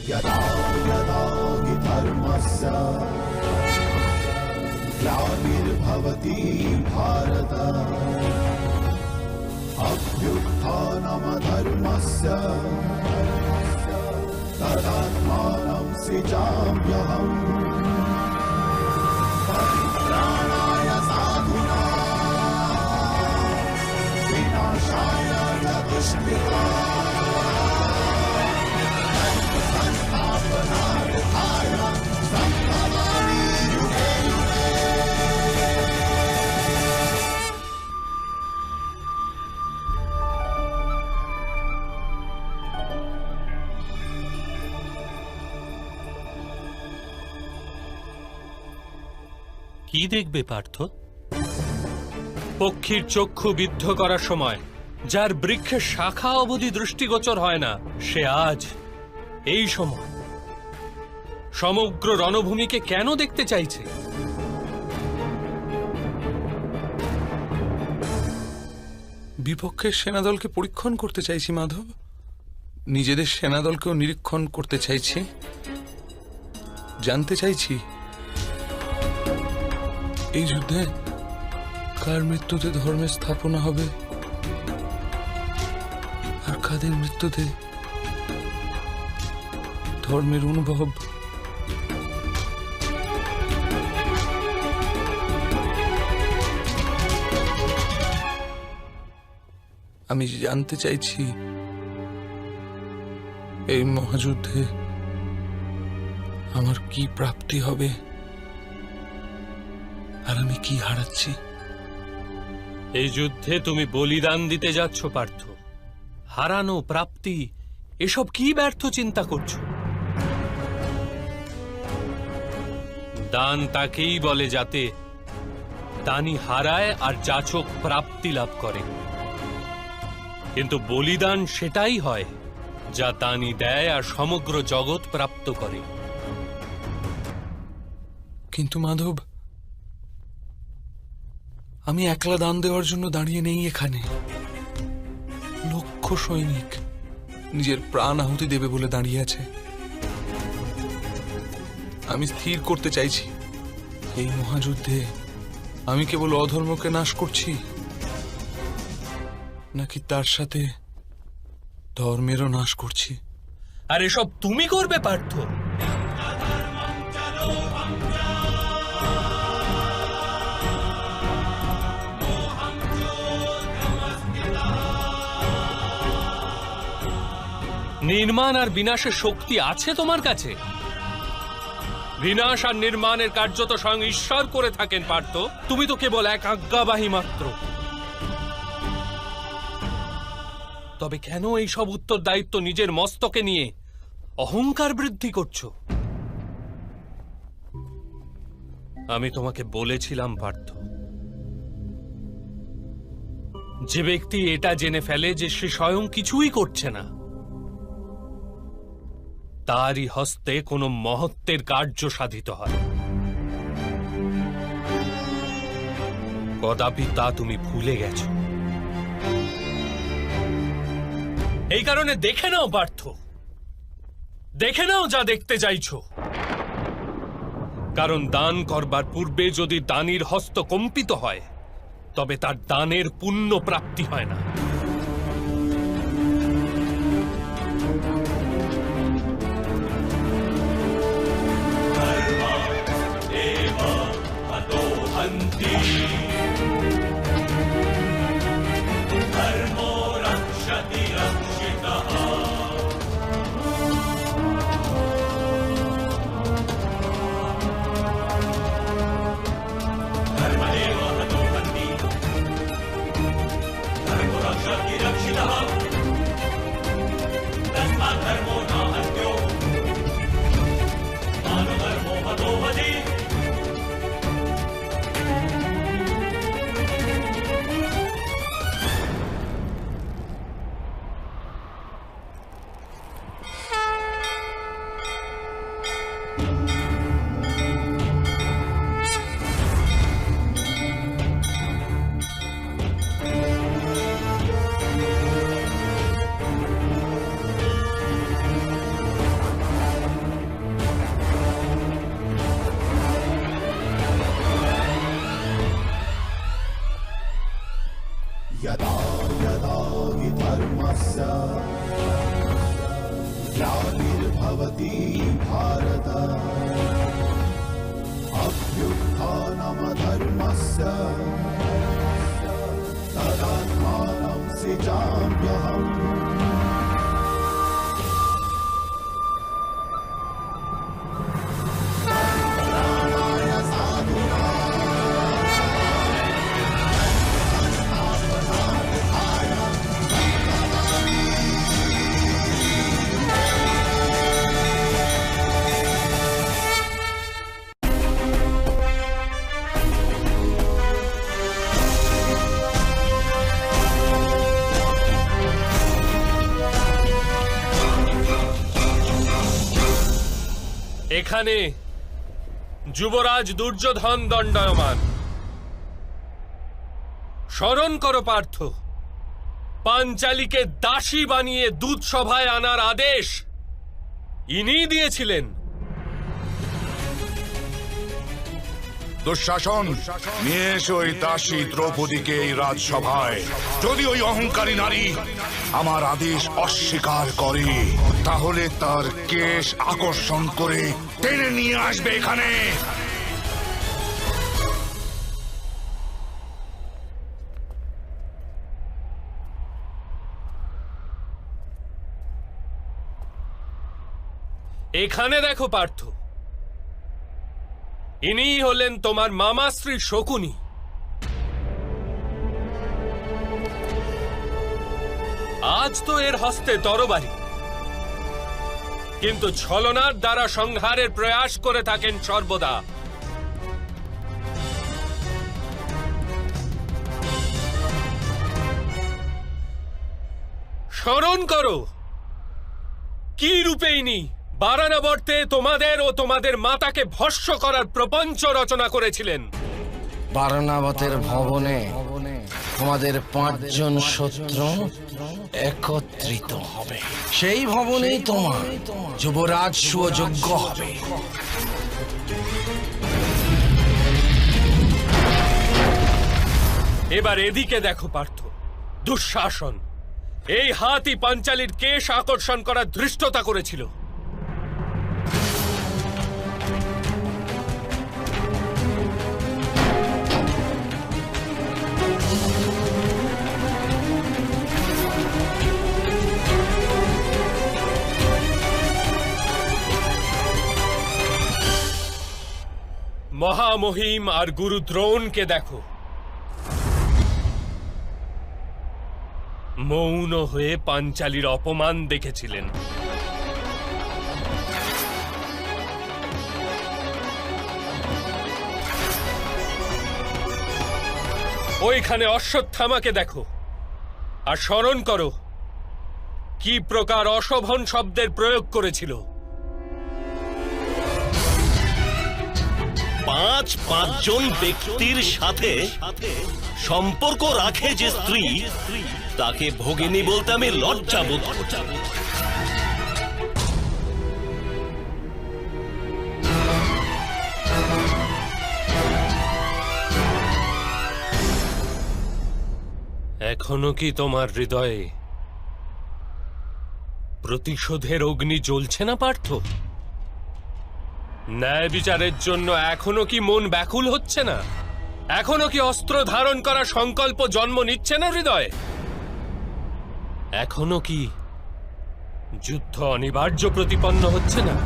यदा यदा हि धर्मस्य ग्लानिर्भवति भारत अभ्युत्थानमधर्मस्य तदात्मानं सृजाम्यहम् परित्राणाय साधूनां विनाशाय च दुष्कृतां संस्थापनार्थाय सम्भवामि युगे युगे। কি দেখবে পার্থ? পক্ষীর চক্ষু বিদ্ধ করার সময় যার বৃক্ষের শাখা অবধি দৃষ্টিগোচর হয় না, সে আজ এই সময় সমগ্র রণভূমিকে কেন দেখতে চাইছে? বিপক্ষের সেনাদলকে পরীক্ষণ করতে চাইছি মাধব, নিজেদের সেনাদলকেও নিরীক্ষণ করতে চাইছি, জানতে চাইছি এই যুদ্ধে কার মৃত্যুতে ধর্মের স্থাপনা হবে আর কাদের মৃত্যুতে ধর্মের অনুভব। আমি জানতে চাইছি এই মহাযুদ্ধে আমার কি প্রাপ্তি হবে আর আমি কি হারাচ্ছি। এই যুদ্ধে তুমি বলিদান দিতে যাচ্ছ পার্থ। হারানো, প্রাপ্তি এসব কি ব্যর্থ চিন্তা করছো? দান তাকেই বলে যাতে দানি হারায় আর যাচক প্রাপ্তি লাভ করে, কিন্তু বলিদান সেটাই হয় যা দানি দেয় আর সমগ্র জগৎ প্রাপ্ত করে। কিন্তু মাধব, আমি একলা দান দেওয়ার জন্য দাঁড়িয়ে নেই এখানে। লক্ষ সৈনিক নিজের প্রাণ আহুতি দেবে বলে দাঁড়িয়ে আছে। আমি স্থির করতে চাইছি এই মহাযুদ্ধে আমি কেবল অধর্মকে নাশ করছি নাকি তার সাথে ধর্মেরও নাশ করছি। আর এসব তুমি করবে পার্থ? নির্মাণ আর বিনাশের শক্তি আছে তোমার কাছে? বিনাশ আর নির্মাণের কার্য তো স্বয়ং ঈশ্বর করে থাকেন পার্থ। তুমি তো কেবল এক আজ্ঞাবাহী মাত্র। তবে কেন এই সব উত্তরদায়িত্ব নিজের মস্তকে নিয়ে অহংকার বৃদ্ধি করছো? আমি তোমাকে বলেছিলাম পার্থ, যে ব্যক্তি এটা জেনে ফেলে যে সে স্বয়ং কিছুই করছে না, তারই হস্তে কোনো মহত্বের কার্য সাধিত হয়। কদাপি তা তুমি ভুলে গেছো। এই কারণে দেখে নাও পার্থ, দেখে নাও যা দেখতে চাইছো। কারণ দান করবার পূর্বে যদি দানির হস্ত কম্পিত হয়, তবে তার দানের পুণ্য প্রাপ্তি হয় না। जयति भारत अभ्युत्थानमधर्मस्य तदात्मानं सृजाम्यहम् এখানে যুবরাজ দুর্যোধন দণ্ডায়মান। স্মরণ করো পার্থ, পাঞ্চালীকে দাসী বানিয়ে দূতসভায় আনার আদেশ ইনিই দিয়েছিলেন। দুঃশাসন, নিয়ে এসো ওই দাসী দ্রৌপদীকে এই রাজসভায়। যদি ওই অহংকারী নারী আমার আদেশ অস্বীকার করে, তাহলে তার কেশ আকর্ষণ করে টেনে নিয়ে আসবে এখানে। এখানে দেখো পার্থ, ইনিই হলেন তোমার মামাশ্রী শকুনি। আজ তো এর হস্তে তরবারি, কিন্তু ছলনার দ্বারা সংহারের প্রয়াস করে থাকেন সর্বদা। স্মরণ করো কি রূপে ইনি বারাণবর্তে তোমাদের ও তোমাদের মাতাকে ভস্ম করার প্রপঞ্চ রচনা করেছিলেন। বারাণবতের ভবনে তোমাদের 5 জন শত্রু একত্রিত হবে। সেই ভবনেই তোমার যুবরাজ সুযোগ্য হবে। এবার এদিকে দেখো পার্থ, দুঃশাসন এই হাতই পাঞ্চালীর কেশ আকর্ষণ করার ধৃষ্টতা করেছিল। মহামহিম আর গুরু দ্রোণকে দেখো, মৌন হয়ে পাঞ্চালীর অপমান দেখেছিলেন। ওইখানে অশ্বত্থামাকে দেখো আর স্মরণ করো কি প্রকার অশোভন শব্দের প্রয়োগ করেছিল। 5 জন ব্যক্তির সাথে সম্পর্ক রাখে যে স্ত্রী, তাকে ভগিনী বলতে আমি লজ্জা বোধ করছি। এখনো কি তোমার হৃদয়ে প্রতিশোধের অগ্নি জ্বলছে না পার্থ? ন্যায় বিচারের জন্য এখনো কি মন ব্যাকুল হচ্ছে না? এখনো কি অস্ত্র ধারণ করার সংকল্প জন্ম নিচ্ছে না হৃদয়ে? এখনো কি যুদ্ধ অনিবার্য প্রতিপন্ন হচ্ছে না?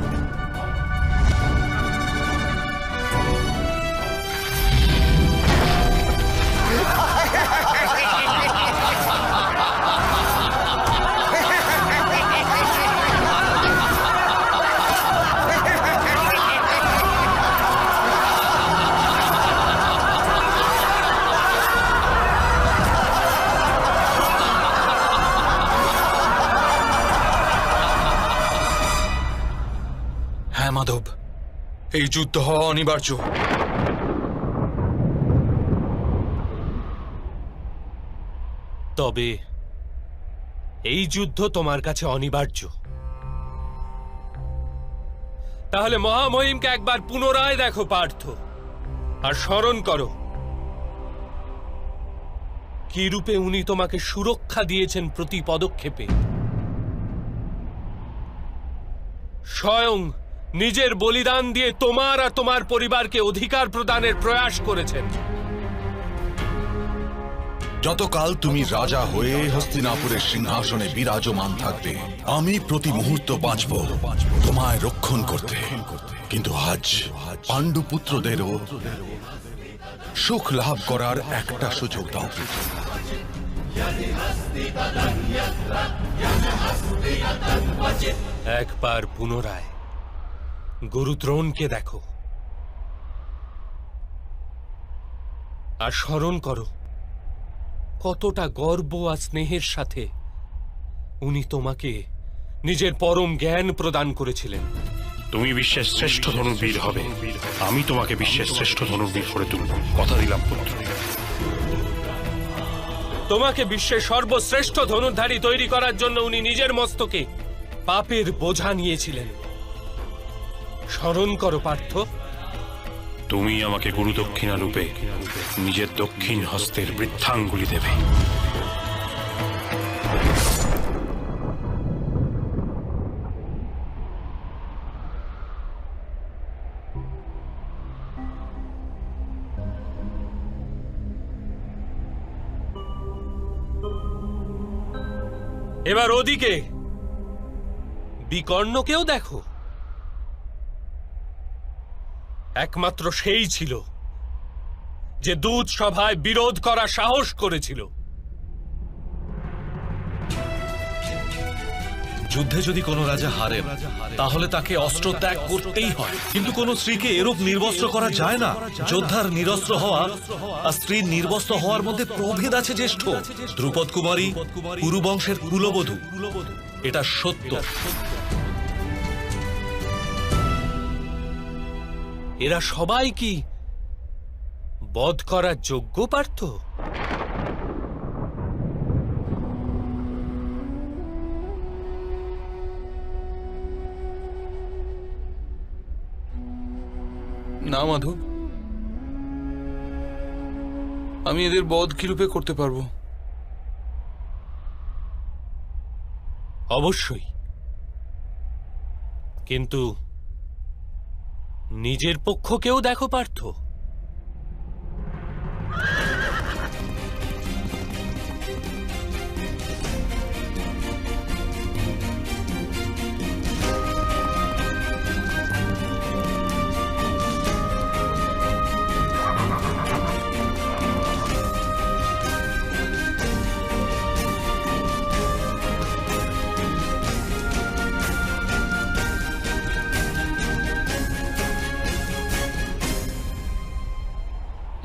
হ্যাঁ মাধব, এই যুদ্ধ হওয়া অনিবার্য। তবে এই যুদ্ধ তোমার কাছে অনিবার্য, তাহলে মহামহিমকে একবার পুনরায় দেখো পার্থ, আর স্মরণ করো কি রূপে উনি তোমাকে সুরক্ষা দিয়েছেন প্রতি পদক্ষেপে। স্বয়ং নিজের বলিদান দিয়ে তোমার আর তোমার পরিবারকে অধিকার প্রদানের প্রয়াস করেছেন। যতকাল তুমি রাজা হয়ে হস্তিনাপুরের সিংহাসনে বিরাজমান থাকবে, আমি প্রতি মুহূর্ত বাঁচব তোমায় রক্ষণ করতে। কিন্তু আজ পাণ্ডু পুত্রদেরও সুখ লাভ করার একটা সুযোগ দাও। একবার পুনরায় গুরুদ্রোণকে দেখো আর স্মরণ করো কতটা গর্ব আর স্নেহের সাথে উনি তোমাকে নিজের পরম জ্ঞান প্রদান করেছিলেন। তুমি বিশ্বের শ্রেষ্ঠ ধনুর্বীর হবে, আমি তোমাকে বিশ্বের শ্রেষ্ঠ ধনুর্বীর করে তুলব, কথা দিলাম পুত্র। তোমাকে বিশ্বের সর্বশ্রেষ্ঠ ধনুর্ধারী তৈরি করার জন্য উনি নিজের মস্তকে পাপের বোঝা নিয়েছিলেন। স্মরণ করো পার্থ। তুমি আমাকে গুরু দক্ষিণা রূপে নিজের দক্ষিণ হস্তের বৃদ্ধাঙ্গুলি দেবে। এবার ওদিকে বিকর্ণকেও দেখো। একমাত্র সেই ছিল যে দূত সভায় বিরোধ করা সাহস করেছিল। যুদ্ধে যদি কোনো রাজা হারেন তাহলে তাকে অস্ত্র ত্যাগ করতেই হয়, কিন্তু কোনো স্ত্রীকে এরূপ নির্বস্ত্র করা যায় না। যোদ্ধার নিরস্ত্র হওয়া আর স্ত্রীর নির্বস্ত্র হওয়ার মধ্যে প্রভেদ আছে জ্যেষ্ঠ। দ্রুপদ কুমারী কুরু বংশের কুলবধূ, এটা সত্য। এরা সবাই কি বধ করার যোগ্য পার্থ? না মাধব, আমি এদের বধ কিরূপে করতে পারবো? অবশ্যই, কিন্তু নিজের পক্ষকেও দেখো পার্থ।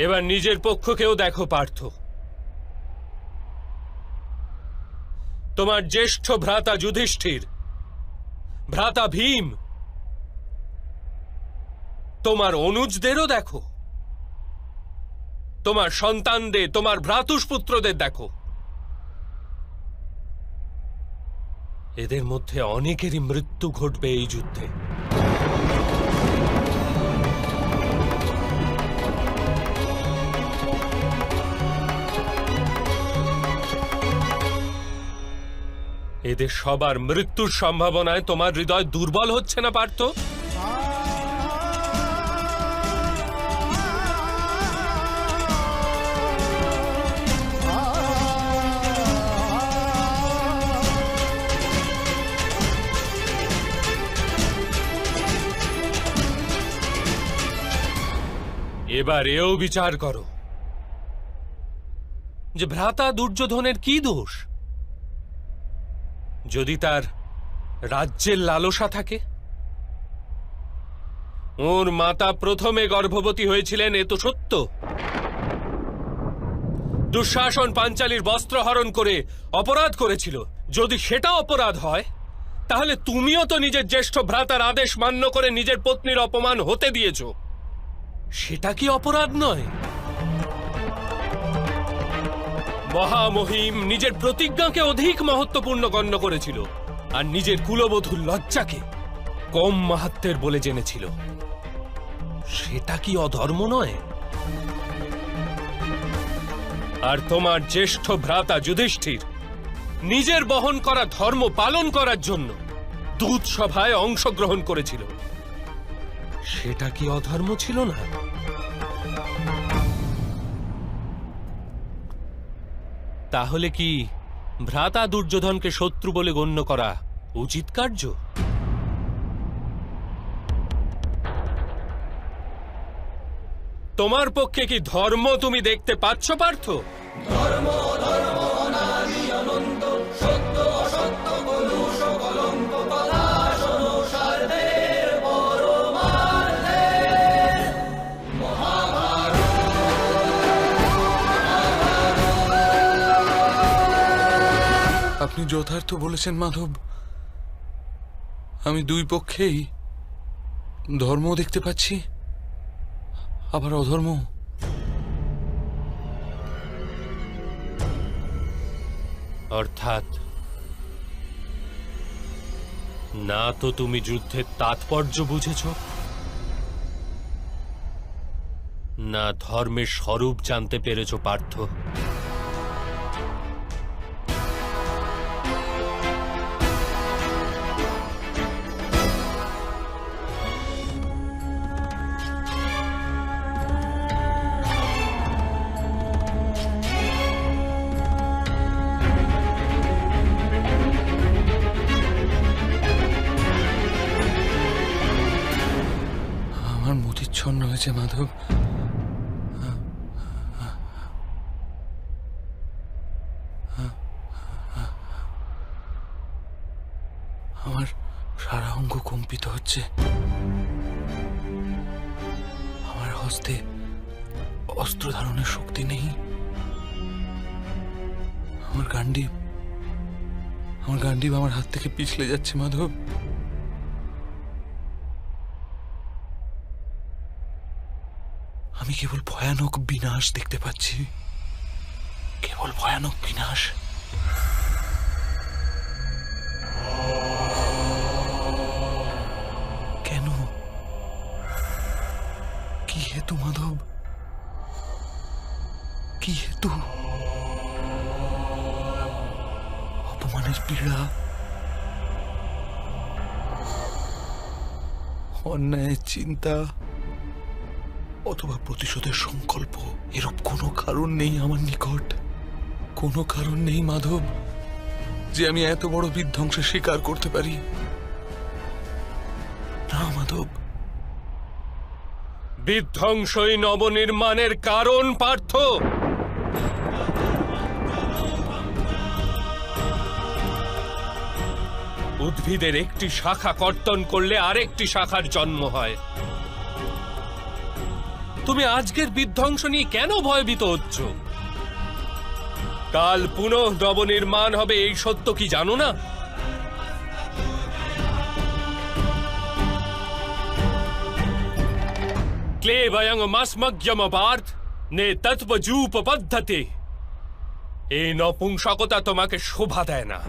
এবার নিজের পক্ষকেও দেখো পার্থ। তোমার জ্যেষ্ঠ ভ্রাতা যুধিষ্ঠির, ভ্রাতা ভীম, তোমার অনুজদেরও দেখো, তোমার সন্তানদের, তোমার ভ্রাতুষ্পুত্রদের দেখো। এদের মধ্যে অনেকেরই মৃত্যু ঘটবে এই যুদ্ধে। এদের সবার মৃত্যুর সম্ভাবনায় তোমার হৃদয় দুর্বল হচ্ছে না পার্থ? এবার এও বিচার করো যে ভ্রাতা দুর্যোধনের কি দোষ? যদি তার রাজ্যের লালসা থাকে, ওর মাতা প্রথমে গর্ভবতী হয়েছিলেন, এ তো সত্য। দুঃশাসন পাঞ্চালীর বস্ত্র হরণ করে অপরাধ করেছিল। যদি সেটা অপরাধ হয়, তাহলে তুমিও তো নিজের জ্যেষ্ঠ ভ্রাতার আদেশ মান্য করে নিজের পত্নীর অপমান হতে দিয়েছ। সেটা কি অপরাধ নয়? মহামহিম নিজের প্রতিজ্ঞাকে অধিক মহত্বপূর্ণ গণ্য করেছিল, আর নিজের কুলবধূর লজ্জাকে কম মাহাত্ম্যের বলে জেনেছিল। সেটা কি অধর্ম নয়? আর তোমার জ্যেষ্ঠ ভ্রাতা যুধিষ্ঠির নিজের বহন করা ধর্ম পালন করার জন্য দূত সভায় অংশগ্রহণ করেছিল, সেটা কি অধর্ম ছিল না? তাহলে কি ভ্রাতা দুর্যোধনকে শত্রু বলে গণ্য করা উচিত কার্য? তোমার পক্ষে কি ধর্ম তুমি দেখতে পাচ্ছ পার্থ? আপনি যথার্থ বলেছেন মাধব। আমি দুই পক্ষেই ধর্ম দেখতে পাচ্ছি, আবার অধর্ম। অর্থাৎ না তো তুমি যুদ্ধের তাৎপর্য বুঝেছ, না ধর্মের স্বরূপ জানতে পেরেছ পার্থ। আমার মতিচ্ছন্ন হয়েছে মাধব। আমার সারা অঙ্গ কম্পিত হচ্ছে। আমার হস্তে অস্ত্র ধারণের শক্তি নেই। আমার গান্ডীব আমার হাত থেকে পিছলে যাচ্ছে মাধব। আমি কেবল ভয়ানক বিনাশ দেখতে পাচ্ছি, কেবল ভয়ানক বিনাশ। কেন? কি হেতু মাধব? কি হেতু? অপমানের পীড়া, অন্যায়ের চিন্তা, অথবা প্রতিশোধের সংকল্প। এরূপ কোনো কারণ নেই আমার নিকট, কোনো কারণ নেই মাধব, যে আমি এত বড় বিধ্বংসের স্বীকার করতে পারি। না মাধব। বিধ্বংসই নবনির্মাণের কারণ পার্থ। উদ্ভিদের একটি শাখা কর্তন করলে আরেকটি শাখার জন্ম হয়। তুমি আজকের বিধ্বংস নিয়ে কেন ভয়ভীত হচ্ছ? কাল পুনঃ নবনির্মাণ হবে, এই সত্য কি জানো না? ক্লেবয়ং মাসমজ্ঞমপার্থ নে তৎপজূপ পদ্ধতি। এই নপুংসকতা তোমাকে শোভা দেয় না।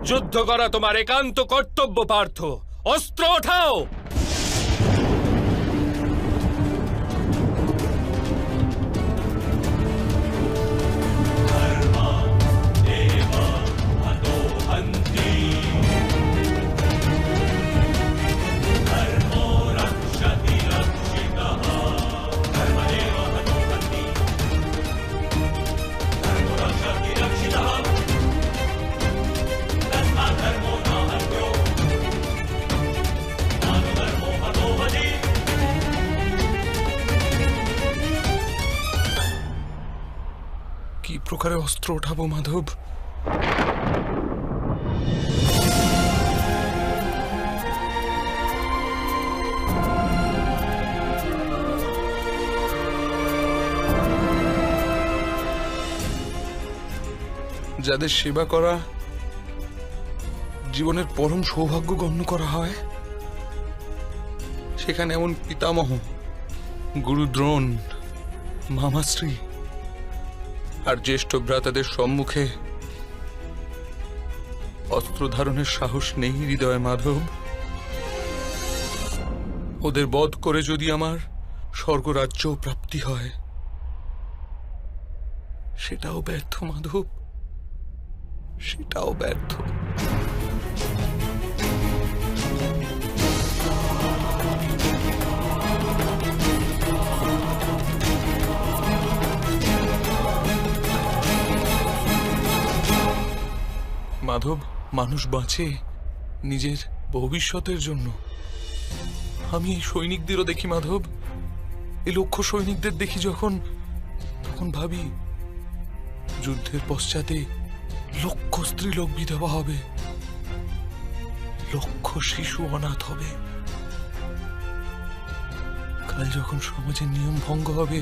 যুদ্ধ করা তোমার একান্ত কর্তব্য পার্থ। অস্ত্র ওঠাও। কি প্রকারে অস্ত্র ওঠাবো মাধব? যাদের সেবা করা জীবনের পরম সৌভাগ্য গণ্য করা হয়, সেখানে এমন পিতামহ, গুরু দ্রোণ, মামাশ্রী আর জ্যেষ্ঠ ভ্রাতাদের সম্মুখে অস্ত্র ধারণের সাহস নেই হৃদয় মাধব। ওদের বধ করে যদি আমার স্বর্গরাজ্য প্রাপ্তি হয়, সেটাও ব্যর্থ মাধব, সেটাও ব্যর্থ। মাধব, মানুষ বাঁচে নিজের ভবিষ্যতের জন্য। আমি এই সৈনিকদেরও দেখি মাধব, এই লক্ষ সৈনিকদের দেখি যখন, তখন ভাবি যুদ্ধের পশ্চাতে লক্ষ স্ত্রীলোক বিধবা হবে, লক্ষ শিশু অনাথ হবে। কাল যখন সমাজের নিয়ম ভঙ্গ হবে,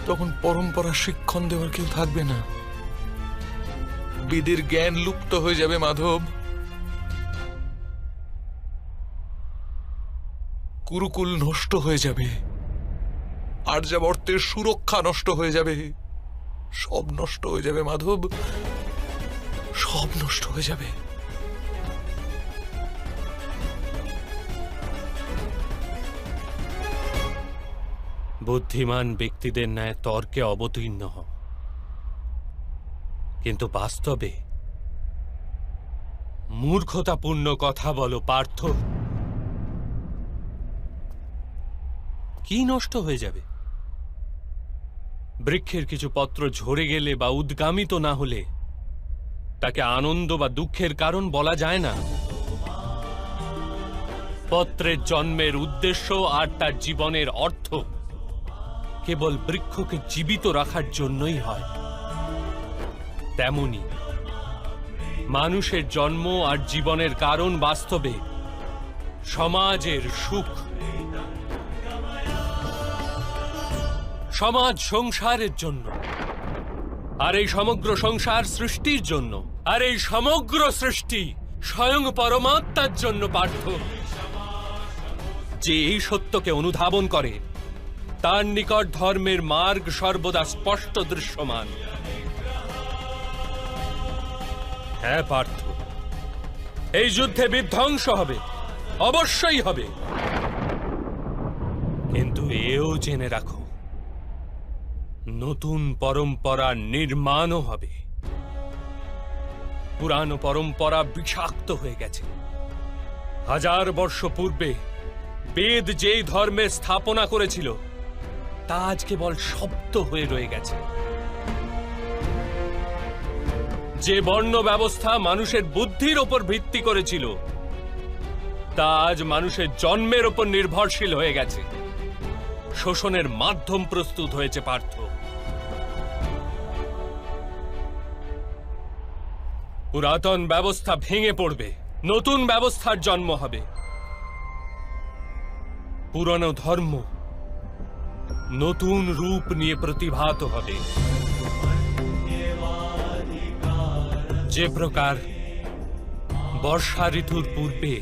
তখন পরম্পরা শিক্ষণ দেওয়ার কেউ থাকবে না, বেদের জ্ঞান লুপ্ত হয়ে যাবে মাধব, কুরুকুল নষ্ট হয়ে যাবে, আর্যাবর্তের সুরক্ষা নষ্ট হয়ে যাবে, সব নষ্ট হয়ে যাবে মাধব, সব নষ্ট হয়ে যাবে। বুদ্ধিমান ব্যক্তিদের ন্যায় তর্কে অবতীর্ণ হও, কিন্তু বাস্তবে মূর্খতাপূর্ণ কথা বলো পার্থ। কি নষ্ট হয়ে যাবে? বৃক্ষের কিছু পত্র ঝরে গেলে বা উদ্গামিত না হলে তাকে আনন্দ বা দুঃখের কারণ বলা যায় না। পত্রের জন্মের উদ্দেশ্য আর তার জীবনের অর্থ কেবল বৃক্ষকে জীবিত রাখার জন্যই হয়। তেমনি মানুষের জন্ম আর জীবনের কারণ বাস্তবে সমাজের সুখ, সমাজ সংসারের জন্য, আর এই সমগ্র সংসার সৃষ্টির জন্য, আর এই সমগ্র সৃষ্টি স্বয়ং পরমাত্মার জন্য পার্থ। যে এই সত্যকে অনুধাবন করে তার নিকট ধর্মের মার্গ সর্বদা স্পষ্ট দৃশ্যমান। হ্যাঁ পার্থ, এই যুদ্ধে বিধ্বংস হবে, অবশ্যই হবে, কিন্তু এও জেনে রাখো নতুন পরম্পরা নির্মাণও হবে। পুরানো পরম্পরা বিষাক্ত হয়ে গেছে। 1000 বর্ষ পূর্বে বেদ যেই ধর্মের স্থাপনা করেছিল তা আজ কেবল শব্দ হয়ে রয়ে গেছে। যে বর্ণ ব্যবস্থা মানুষের বুদ্ধির ওপর ভিত্তি করেছিল তা আজ মানুষের জন্মের ওপর নির্ভরশীল হয়ে গেছে। শোষণের মাধ্যম প্রস্তুত হয়েছে পার্থ। পুরাতন ব্যবস্থা ভেঙে পড়বে, নতুন ব্যবস্থার জন্ম হবে। পুরনো ধর্ম নতুন রূপ নিয়ে প্রতিভাত হবে। যে প্রকার বর্ষা ঋতুর পূর্বে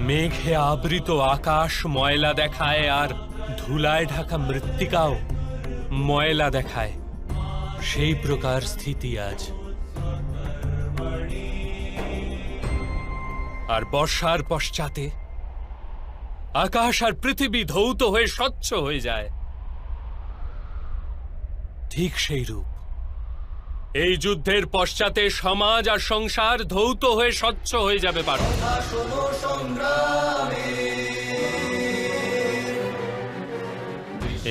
মেঘে আবৃত আকাশ ময়লা দেখায় আর ধুলায় ঢাকা মৃত্তিকাও ময়লা দেখায়, সেই প্রকার স্থিতি আজ। আর বর্ষার পশ্চাতে আকাশ আর পৃথিবী ধৌত হয়ে স্বচ্ছ হয়ে যায়, ঠিক সেই রূপ এই যুদ্ধের পশ্চাতে সমাজ আর সংসার ধৌত হয়ে স্বচ্ছ হয়ে যাবে পার্থ।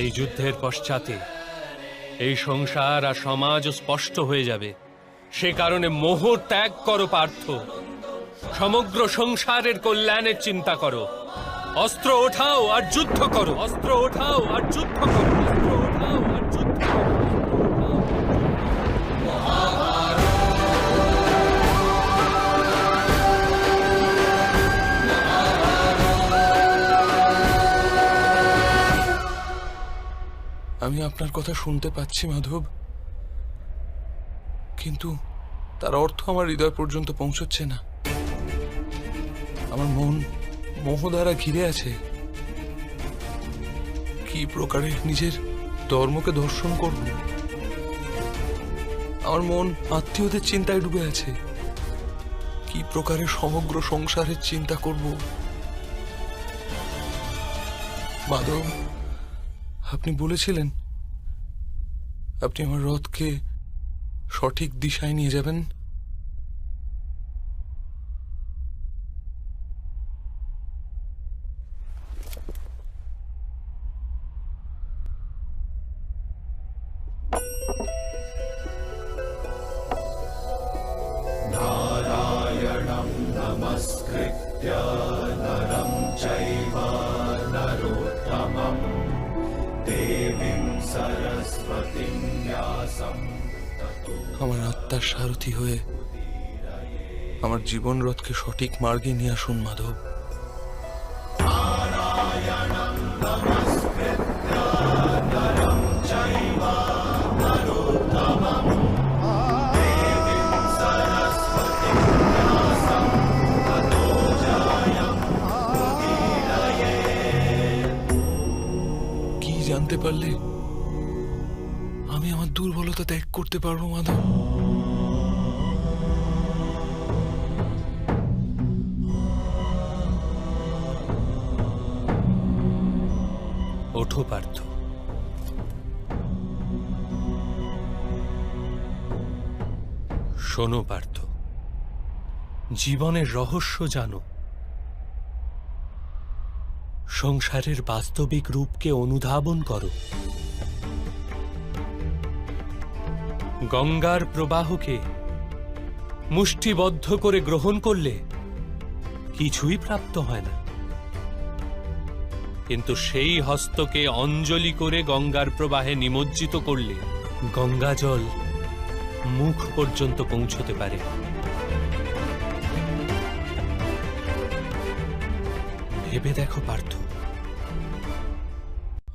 এই যুদ্ধের পশ্চাতে এই সংসার আর সমাজ স্পষ্ট হয়ে যাবে। সে কারণে মোহ ত্যাগ করো পার্থ, সমগ্র সংসারের কল্যাণের চিন্তা করো। অস্ত্র ওঠাও আর যুদ্ধ করো, অস্ত্র ওঠাও আর যুদ্ধ করো, অস্ত্র ওঠাও আর যুদ্ধ করো। আমি আপনার কথা শুনতে পাচ্ছি মাধব, কিন্তু তার অর্থ আমার হৃদয় পর্যন্ত পৌঁছচ্ছে না। আমার মন মোহ দ্বারা ঘিরে আছে। কি প্রকারে নিজের ধর্মকে দর্শন করব? আমার মন আত্মীয়দের চিন্তায় ডুবে আছে। কি প্রকারে সমগ্র সংসারের চিন্তা করব? মাধব, আপনি বলেছিলেন আপনি আমার রথকে সঠিক দিশায় নিয়ে যাবেন। नारायणं नमस्कृत्य नरं चैव नरोत्तमं देवीं सरस्वतीं व्यासं আমার আত্মার সারথি হয়ে আমার জীবন রথকে সঠিক মার্গে নিয়ে আসুন মাধব। কি জানতে পারলে আমি আমার দুর্বলতা ত্যাগ করতে পারবো মাধব? ওঠো পার্থ, শোনো পার্থ, জীবনের রহস্য জানো, সংসারের বাস্তবিক রূপকে অনুধাবন করো। গঙ্গার প্রবাহকে মুষ্টিবদ্ধ করে গ্রহণ করলে কিছুই প্রাপ্ত হয় না, কিন্তু সেই হস্তকে অঞ্জলি করে গঙ্গার প্রবাহে নিমজ্জিত করলে গঙ্গা জল মুখ পর্যন্ত পৌঁছতে পারে। ভেবে দেখো পার্থ,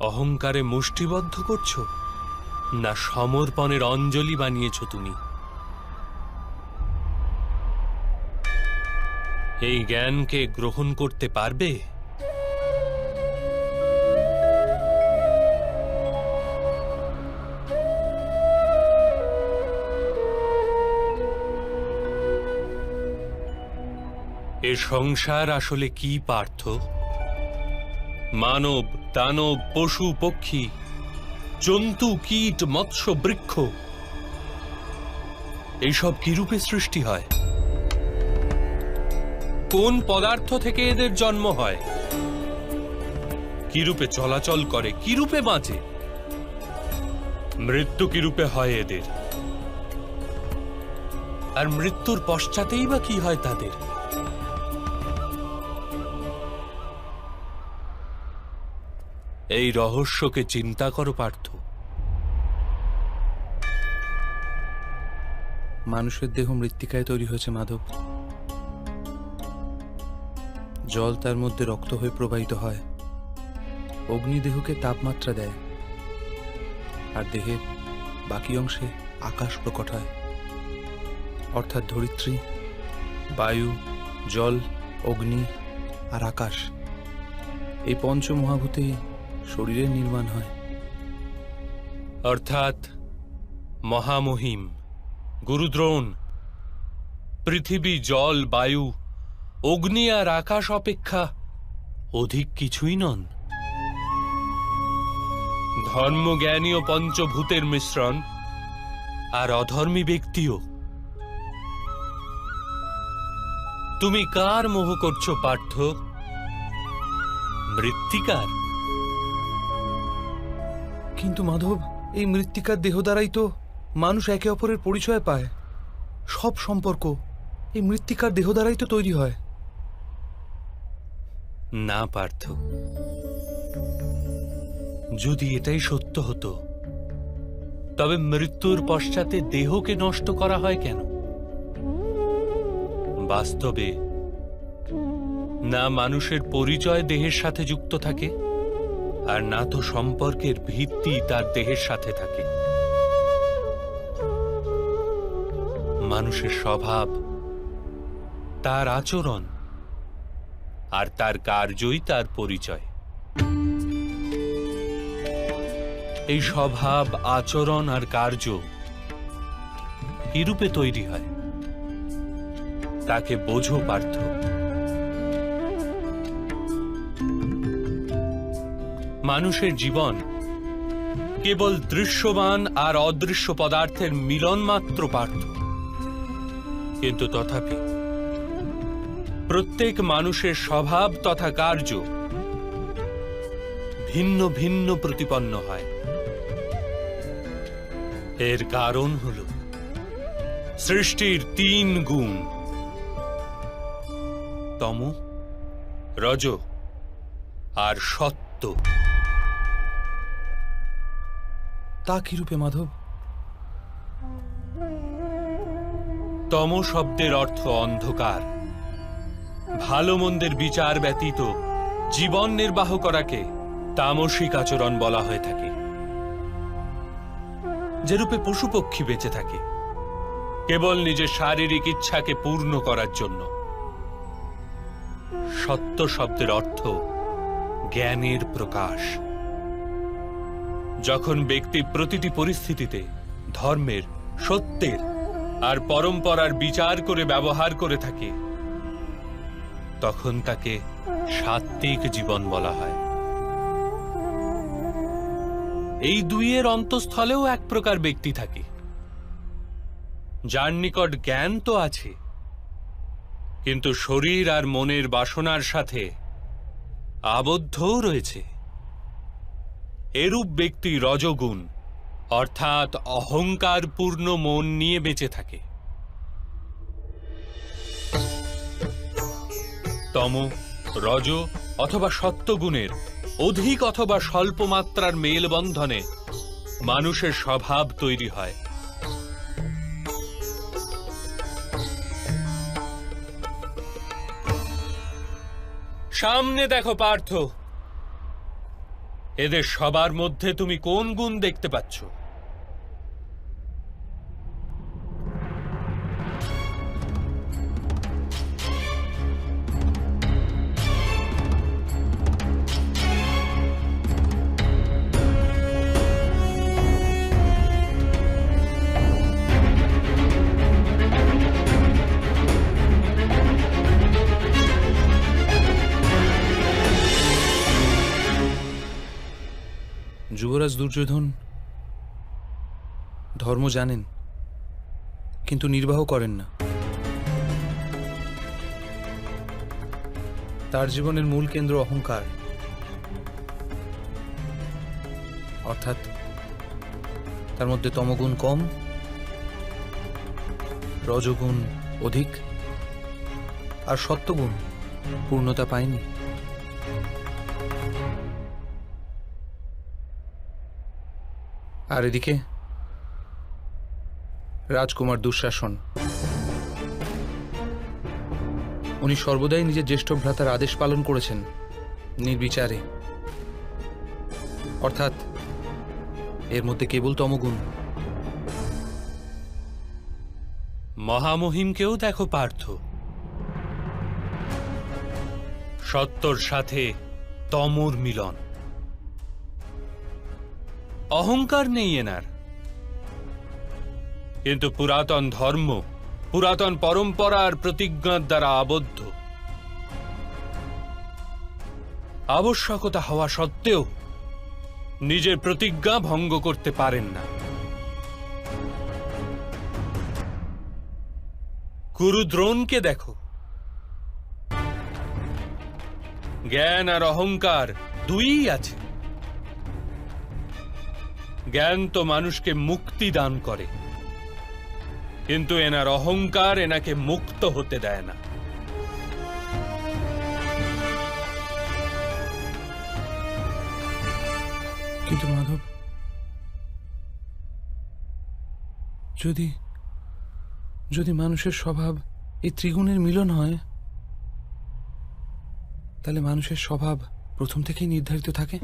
অহংকারে মুষ্টিবদ্ধ করছো না সমর্পণের অঞ্জলি বানিয়েছ তুমি? এই জ্ঞানকে গ্রহণ করতে পারবে? এ সংসার আসলে কি পার্থ? মানব, দানব, পশু, পক্ষী, জন্তু, কীট, মৎস্য, বৃক্ষ, এইসব কি রূপে সৃষ্টি হয়? কোন পদার্থ থেকে এদের জন্ম হয়? কি রূপে চলাচল করে, কি রূপে বাঁচে? মৃত্যু কি রূপে হয় এদের? আর মৃত্যুর পশ্চাতেই বা কি হয় তাদের? এই রহস্যকে চিন্তা করো পার্থ। মানুষের দেহ মৃত্তিকায় তৈরি হয়েছে মাধব। জল তার মধ্যে রক্ত হয়ে প্রবাহিত হয়, অগ্নি দেহকে তাপমাত্রা দেয়, আর দেহের বাকি অংশে আকাশ প্রকট হয়, অর্থাৎ ধরিত্রী, বায়ু, জল, অগ্নি আর আকাশ, এই পঞ্চমহাভূতেই শরীরের নির্মাণ হয়। অর্থাৎ মহামহিম গুরুদ্রোণ পৃথিবী, জল, বায়ু, অগ্নি আর আকাশ অপেক্ষা অধিক কিছুই নন। ধর্মজ্ঞানী ও পঞ্চভূতের মিশ্রণ, আর অধর্মী ব্যক্তিও। তুমি কার মোহ করছো পার্থ? মৃত্তিকার? কিন্তু মাধব, এই মৃত্তিকার দেহ দ্বারাই তো মানুষ একে অপরের পরিচয় পায়। সব সম্পর্ক এই মৃত্তিকার দেহ দ্বারাই তো তৈরি হয়। না পার্থ, যদি এটাই সত্য হতো তবে মৃত্যুর পশ্চাতে দেহকে নষ্ট করা হয় কেন? বাস্তবে না মানুষের পরিচয় দেহের সাথে যুক্ত থাকে, আর না তো সম্পর্কের ভিত্তি তার দেহের সাথে থাকে। মানুষের স্বভাব, তার আচরণ আর তার কার্যই তার পরিচয়। এই স্বভাব, আচরণ আর কার্য কিরূপে তৈরি হয় তাকে বোঝো পার্থ। মানুষের জীবন কেবল দৃশ্যমান আর অদৃশ্য পদার্থের মিলন মাত্র পার্থ। কিন্তু তথাপি প্রত্যেক মানুষের স্বভাব তথা কার্য ভিন্ন ভিন্ন প্রতিপন্ন হয়। এর কারণ হল সৃষ্টির 3 গুণ, তম, রজ আর সত্য। তা কি রূপে মাধব? তম শব্দের অর্থ অন্ধকার। ভালো মন্দের বিচার ব্যতীত জীবন নির্বাহ করাকে তামসিক আচরণ বলা হয়ে থাকে। যেরূপে পশু পক্ষী বেঁচে থাকে কেবল নিজের শারীরিক ইচ্ছাকে পূর্ণ করার জন্য। সত্য শব্দের অর্থ জ্ঞানের প্রকাশ। যখন ব্যক্তি প্রতিটি পরিস্থিতিতে ধর্মের, সত্যের আর পরম্পরার বিচার করে ব্যবহার করে থাকে তখন তাকে সাত্ত্বিক জীবন বলা হয়। এই দুইয়ের অন্তঃস্থলেও এক প্রকার ব্যক্তি থাকে যার নিকট জ্ঞান তো আছে, কিন্তু শরীর আর মনের বাসনার সাথে আবদ্ধও রয়েছে। এরূপ ব্যক্তি রজগুণ অর্থাৎ অহংকার পূর্ণ মন নিয়ে বেঁচে থাকে। তম, রজ অথবা সত্যগুণের অধিক অথবা স্বল্প মাত্রার মেলবন্ধনে মানুষের স্বভাব তৈরি হয়। সামনে দেখো পার্থ, এদের সবার মধ্যে তুমি কোন গুণ দেখতে পাচ্ছ? যুবরাজ দুর্যোধন ধর্ম জানেন কিন্তু নির্বাহ করেন না। তার জীবনের মূল কেন্দ্র অহংকার, অর্থাৎ তার মধ্যে তমগুণ কম, রজগুণ অধিক আর সত্যগুণ পূর্ণতা পায়নি। আর এদিকে রাজকুমার দুঃশাসন, উনি সর্বদাই নিজের জ্যেষ্ঠ ভ্রাতার আদেশ পালন করেছেন নির্বিচারে, অর্থাৎ এর মধ্যে কেবল তমগুণ। মহামহিমকেও দেখো পার্থ, সত্যর সাথে তমর মিলন। অহংকার নেই এনার, কিন্তু পুরাতন ধর্ম, পুরাতন পরম্পরার প্রতিজ্ঞার দ্বারা আবদ্ধ। আবশ্যকতা হওয়া সত্ত্বেও নিজের প্রতিজ্ঞা ভঙ্গ করতে পারেন না। কুরুদ্রোণকে দেখো, জ্ঞান আর অহংকার দুইই আছে। জ্ঞান তো মানুষকে মুক্তি দান করে, কিন্তু এনার অহংকার এনাকে মুক্ত হতে দেয় না। কিন্তু মাধব, যদি যদি মানুষের স্বভাব এই ত্রিগুণের মিলন হয়, তাহলে মানুষের স্বভাব প্রথম থেকেই নির্ধারিত থাকে।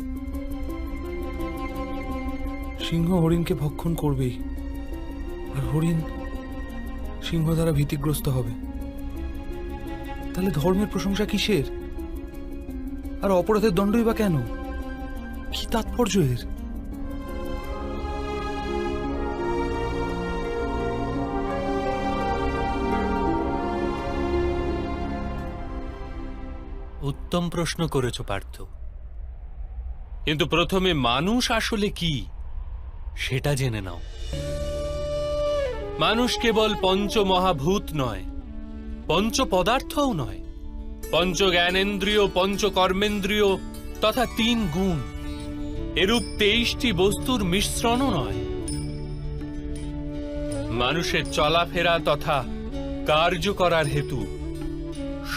সিংহ হরিণকে ভক্ষণ করবেই, আর হরিণ সিংহ দ্বারা ভীতিগ্রস্ত হবে। তাহলে ধর্মের প্রশংসা কিসের? আর অপরাধের দণ্ডই বা কেন? কি তাৎপর্য এর? উত্তম প্রশ্ন করেছ পার্থ, কিন্তু প্রথমে মানুষ আসলে কি সেটা জেনে নাও। মানুষ কেবল পঞ্চমহাভূত নয়, পঞ্চ পদার্থও নয়, পঞ্চ জ্ঞানেন্দ্রিয়, পঞ্চ কর্মেন্দ্রিয় তথা 3 গুণ, এরূপ 23টি বস্তুর মিশ্রণও নয়। মানুষের চলাফেরা তথা কার্য করার হেতু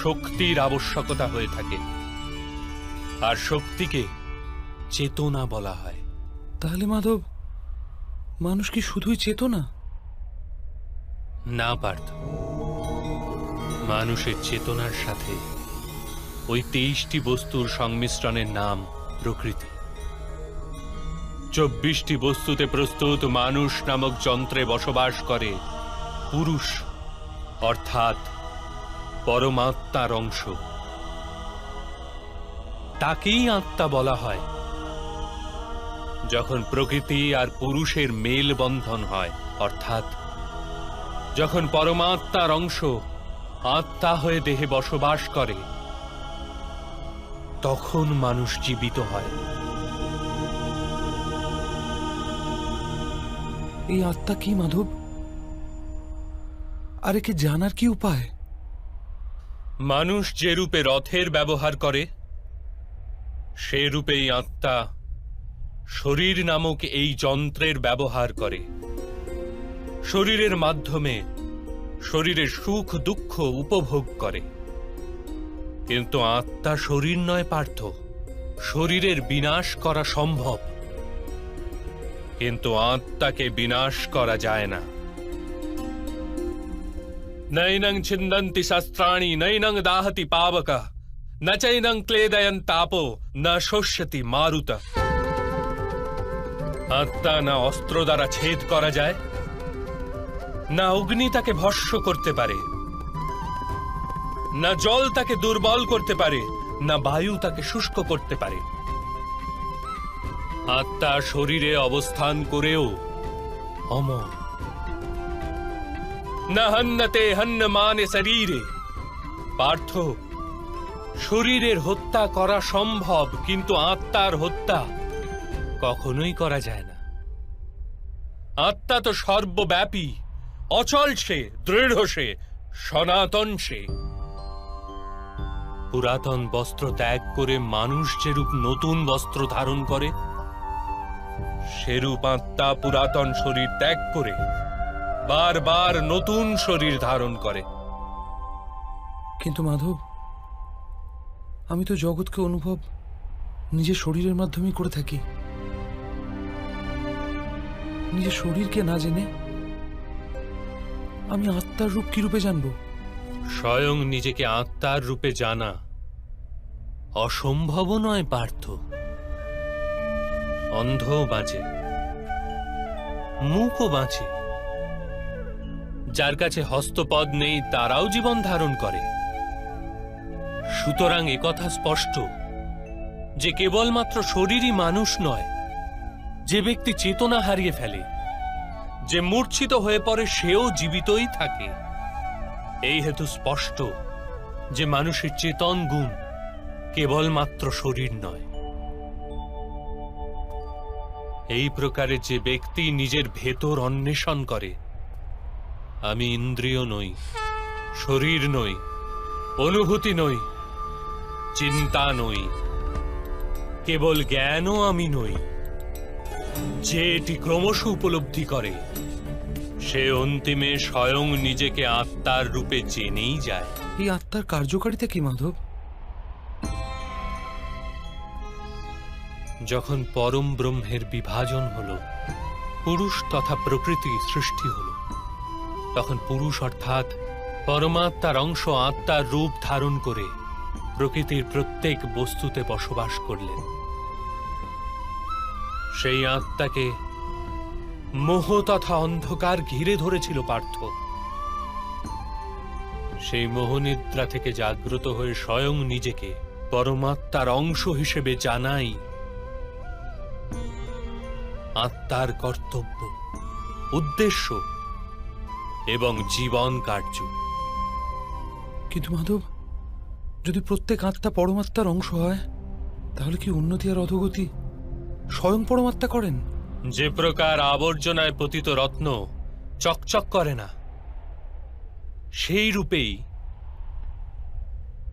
শক্তির আবশ্যকতা হয়ে থাকে, আর শক্তিকে চেতনা বলা হয়। তাহলে মাধব, মানুষ কি শুধুই চেতনা? না পার্থ, মানুষের চেতনার সাথে ওই 23টি বস্তুর সংমিশ্রণের নাম প্রকৃতি। 24টি বস্তুতে প্রস্তুত মানুষ নামক যন্ত্রে বসবাস করে পুরুষ, অর্থাৎ পরমাত্মার অংশ। তাকেই আত্মা বলা হয়। যখন প্রকৃতি আর পুরুষের মেল বন্ধন হয়, অর্থাৎ যখন পরমাত্মার অংশ আত্মা হয়ে দেহে বসবাস করে, তখন মানুষ জীবিত হয়। এই আত্মা কি মাধব? আর একে জানার কি উপায়? মানুষ যে রূপে রথের ব্যবহার করে, সে রূপেই আত্মা শরীর নামক এই যন্ত্রের ব্যবহার করে। শরীরের মাধ্যমে শরীরের সুখ দুঃখ উপভোগ করে। কিন্তু আত্মা শরীর নয় পার্থ। শরীরের বিনাশ করা সম্ভব, কিন্তু আত্মাকে বিনাশ করা যায় না। নৈনং ছিন্দন্তি শস্ত্রাণি নৈনং দাহতি পাবক ন চৈনং ক্লেদয়ন তাপো ন শোষ্যতি মারুত। আত্মা না অস্ত্র দ্বারা ছেদ করা যায়, না অগ্নি তাকে ভস্ম করতে পারে, না জল তাকে দুর্বল করতে পারে, না বায়ু তাকে শুষ্ক করতে পারে। আত্মা শরীরে অবস্থান করেও অমর। না হন্যতে হন্যমানে শরীরে। পার্থ, শরীরের হত্যা করা সম্ভব, কিন্তু আত্মার হত্যা কখনোই করা যায় না। আত্মা তো সর্বব্যাপী, অচল সে, দৃঢ় সে, সনাতন সে। পুরাতন বস্ত্র ত্যাগ করে মানুষ যেরূপ নতুন বস্ত্র ধারণ করে, সেরূপ আত্মা পুরাতন শরীর ত্যাগ করে বারবার নতুন শরীর ধারণ করে। কিন্তু মাধব, আমি তো জগৎকে অনুভব নিজের শরীরের মাধ্যমেই করে থাকি। নিজের শরীরকে না জেনে আমি আত্মার রূপ কি রূপে জানব? স্বয়ং নিজেকে আত্মার রূপে জানা অসম্ভব নয় পার্থ। অন্ধ বাঁচে, মুখও বাঁচে, যার কাছে হস্তপদ নেই তারাও জীবন ধারণ করে। সুতরাং একথা স্পষ্ট যে কেবলমাত্র শরীরই মানুষ নয়। যে ব্যক্তি চেতনা হারিয়ে ফেলে, যে মূর্ছিত হয়ে পড়ে, সেও জীবিতই থাকে। এই হেতু স্পষ্ট যে মানুষের চেতন গুণ কেবলমাত্র শরীর নয়। এই প্রকারে যে ব্যক্তি নিজের ভেতর অন্বেষণ করে, আমি ইন্দ্রিয় নই, শরীর নই, অনুভূতি নই, চিন্তা নই, কেবল জ্ঞানও আমি নই, যে এটি ক্রমশ উপলব্ধি করে, সে অন্তিমে স্বয়ং নিজেকে আত্মার রূপে জেনেই যায়। এই আত্মার কার্যকারিতা কি মাধব? যখন পরম ব্রহ্মের বিভাজন হলো, পুরুষ তথা প্রকৃতি সৃষ্টি হলো, তখন পুরুষ অর্থাৎ পরমাত্মার অংশ আত্মার রূপ ধারণ করে প্রকৃতির প্রত্যেক বস্তুতে বসবাস করলেন। সেই আত্মাকে মোহ তথা অন্ধকার ঘিরে ধরেছিল পার্থ। সেই মোহনিদ্রা থেকে জাগ্রত হয়ে স্বয়ং নিজেকে পরমাত্মার অংশ হিসেবে জানাই আত্মার কর্তব্য, উদ্দেশ্য এবং জীবন কার্য। কিন্তু মাধব, যদি প্রত্যেক আত্মা পরমাত্মার অংশ হয়, তাহলে কি উন্নতি আর অধোগতি স্বয়ং পরমাত্মা করেন? যে প্রকার আবর্জনায় পতিত রত্ন চকচক করে না, সেই রূপেই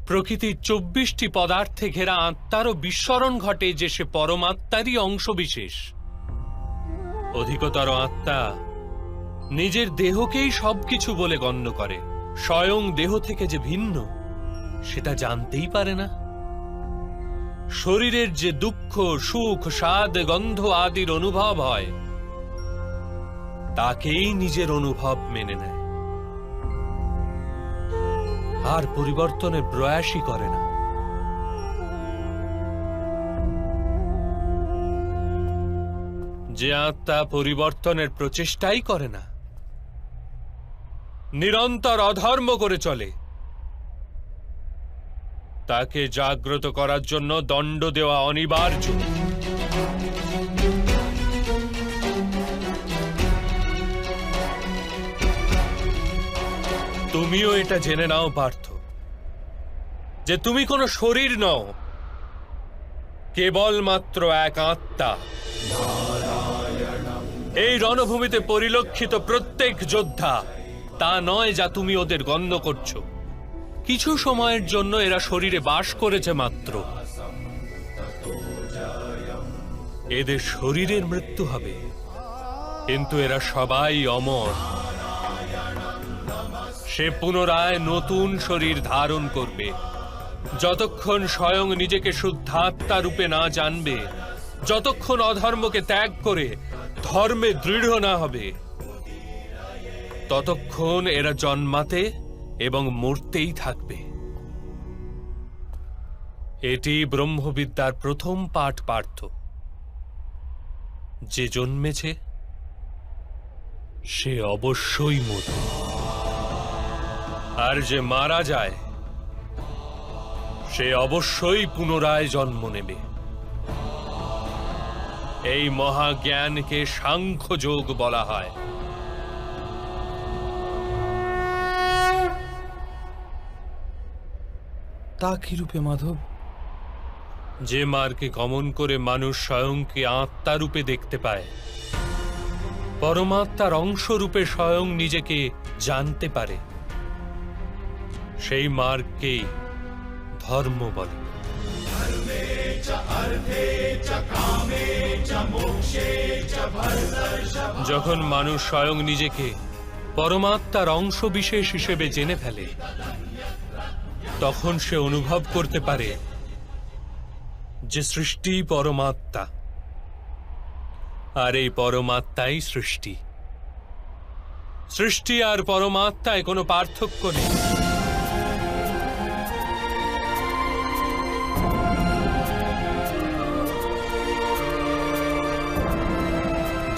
প্রকৃতির 24টি পদার্থে ঘেরা আত্মারও বিস্মরণ ঘটে যে সে পরমাত্মারই অংশবিশেষ। অধিকতর আত্মা নিজের দেহকেই সবকিছু বলে গণ্য করে, স্বয়ং দেহ থেকে যে ভিন্ন সেটা জানতেই পারে না। শরীরের যে দুঃখ, সুখ, স্বাদ, গন্ধ আদির অনুভব হয় তাকেই নিজের অনুভব মেনে নেয়, আর পরিবর্তনের প্রয়াসই করে না। যে আত্মা পরিবর্তনের প্রচেষ্টাই করে না, নিরন্তর অধর্ম করে চলে, তাকে জাগ্রত করার জন্য দণ্ড দেওয়া অনিবার্য। তুমিও এটা জেনে নাও পার্থ, যে তুমি কোনো শরীর নও, কেবলমাত্র এক আত্মা। এই রণভূমিতে পরিলক্ষিত প্রত্যেক যোদ্ধা তা নয় যা তুমি ওদের গণ্য করছো। কিছু সময়ের জন্য এরা শরীরে বাস করেছে মাত্র, এদের শরীরের মৃত্যু হবে, কিন্তু এরা সবাই অমর। সে পুনরায় নতুন শরীর ধারণ করবে। যতক্ষণ স্বয়ং নিজেকে শুদ্ধাত্মা রূপে না জানবে, যতক্ষণ অধর্মকে ত্যাগ করে ধর্মে দৃঢ় না হবে, ততক্ষণ এরা জন্মাতে এবং মরতেই থাকবে। এটি ব্রহ্মবিদ্যার প্রথম পাঠ পার্থ। যে জন্মেছে সে অবশ্যই মরবে, আর যে মারা যায় সে অবশ্যই পুনরায় জন্ম নেবে। এই মহাজ্ঞানকে সাংখ্যযোগ বলা হয়। তা কি রূপে মাধব? যে মার্গে গমন করে মানুষ স্বয়ংকে আত্মা রূপে দেখতে পায়, পরমাত্মার অংশ রূপে স্বয়ং নিজেকে জানতে পারে, সেই মার্গকেই ধর্ম বলে। যখন মানুষ স্বয়ং নিজেকে পরমাত্মার অংশ বিশেষ হিসেবে জেনে ফেলে, তখন সে অনুভব করতে পারে যে সৃষ্টি পরমাত্মা, আর এই পরমাত্মাই সৃষ্টি। সৃষ্টি আর পরমাত্মায় কোনো পার্থক্য নেই।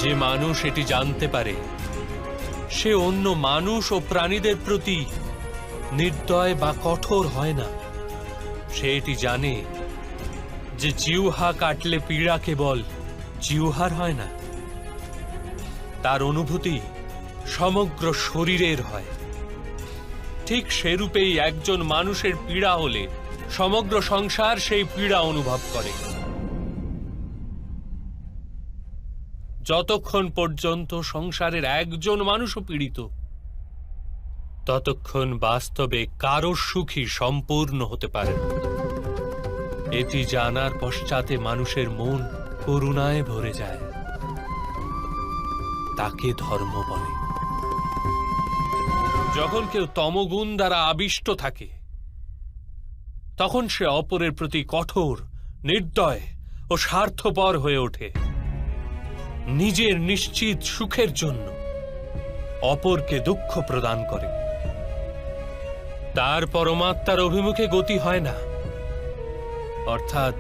যে মানুষ এটি জানতে পারে, সে অন্য মানুষ ও প্রাণীদের প্রতি নির্দয় বা কঠোর হয় না। সে এটি জানে যে জিহ্বা কাটলে পীড়া কেবল জিহ্বার হয় না, তার অনুভূতি সমগ্র শরীরের হয়। ঠিক সেরূপেই একজন মানুষের পীড়া হলে সমগ্র সংসার সেই পীড়া অনুভব করে। যতক্ষণ পর্যন্ত সংসারের একজন মানুষও পীড়িত, ততক্ষণ বাস্তবে কারো সুখী সম্পূর্ণ হতে পারে না। এটি জানার পশ্চাতে মানুষের মন করুণায় ভরে যায়, তাকে ধর্ম বলে। যখন কেউ তমগুণ দ্বারা আবিষ্ট থাকে, তখন সে অপরের প্রতি কঠোর, নির্দয় ও স্বার্থপর হয়ে ওঠে। নিজের নিশ্চিত সুখের জন্য অপরকে দুঃখ প্রদান করে। তার পরমাত্মার অভিমুখে গতি হয় না, অর্থাৎ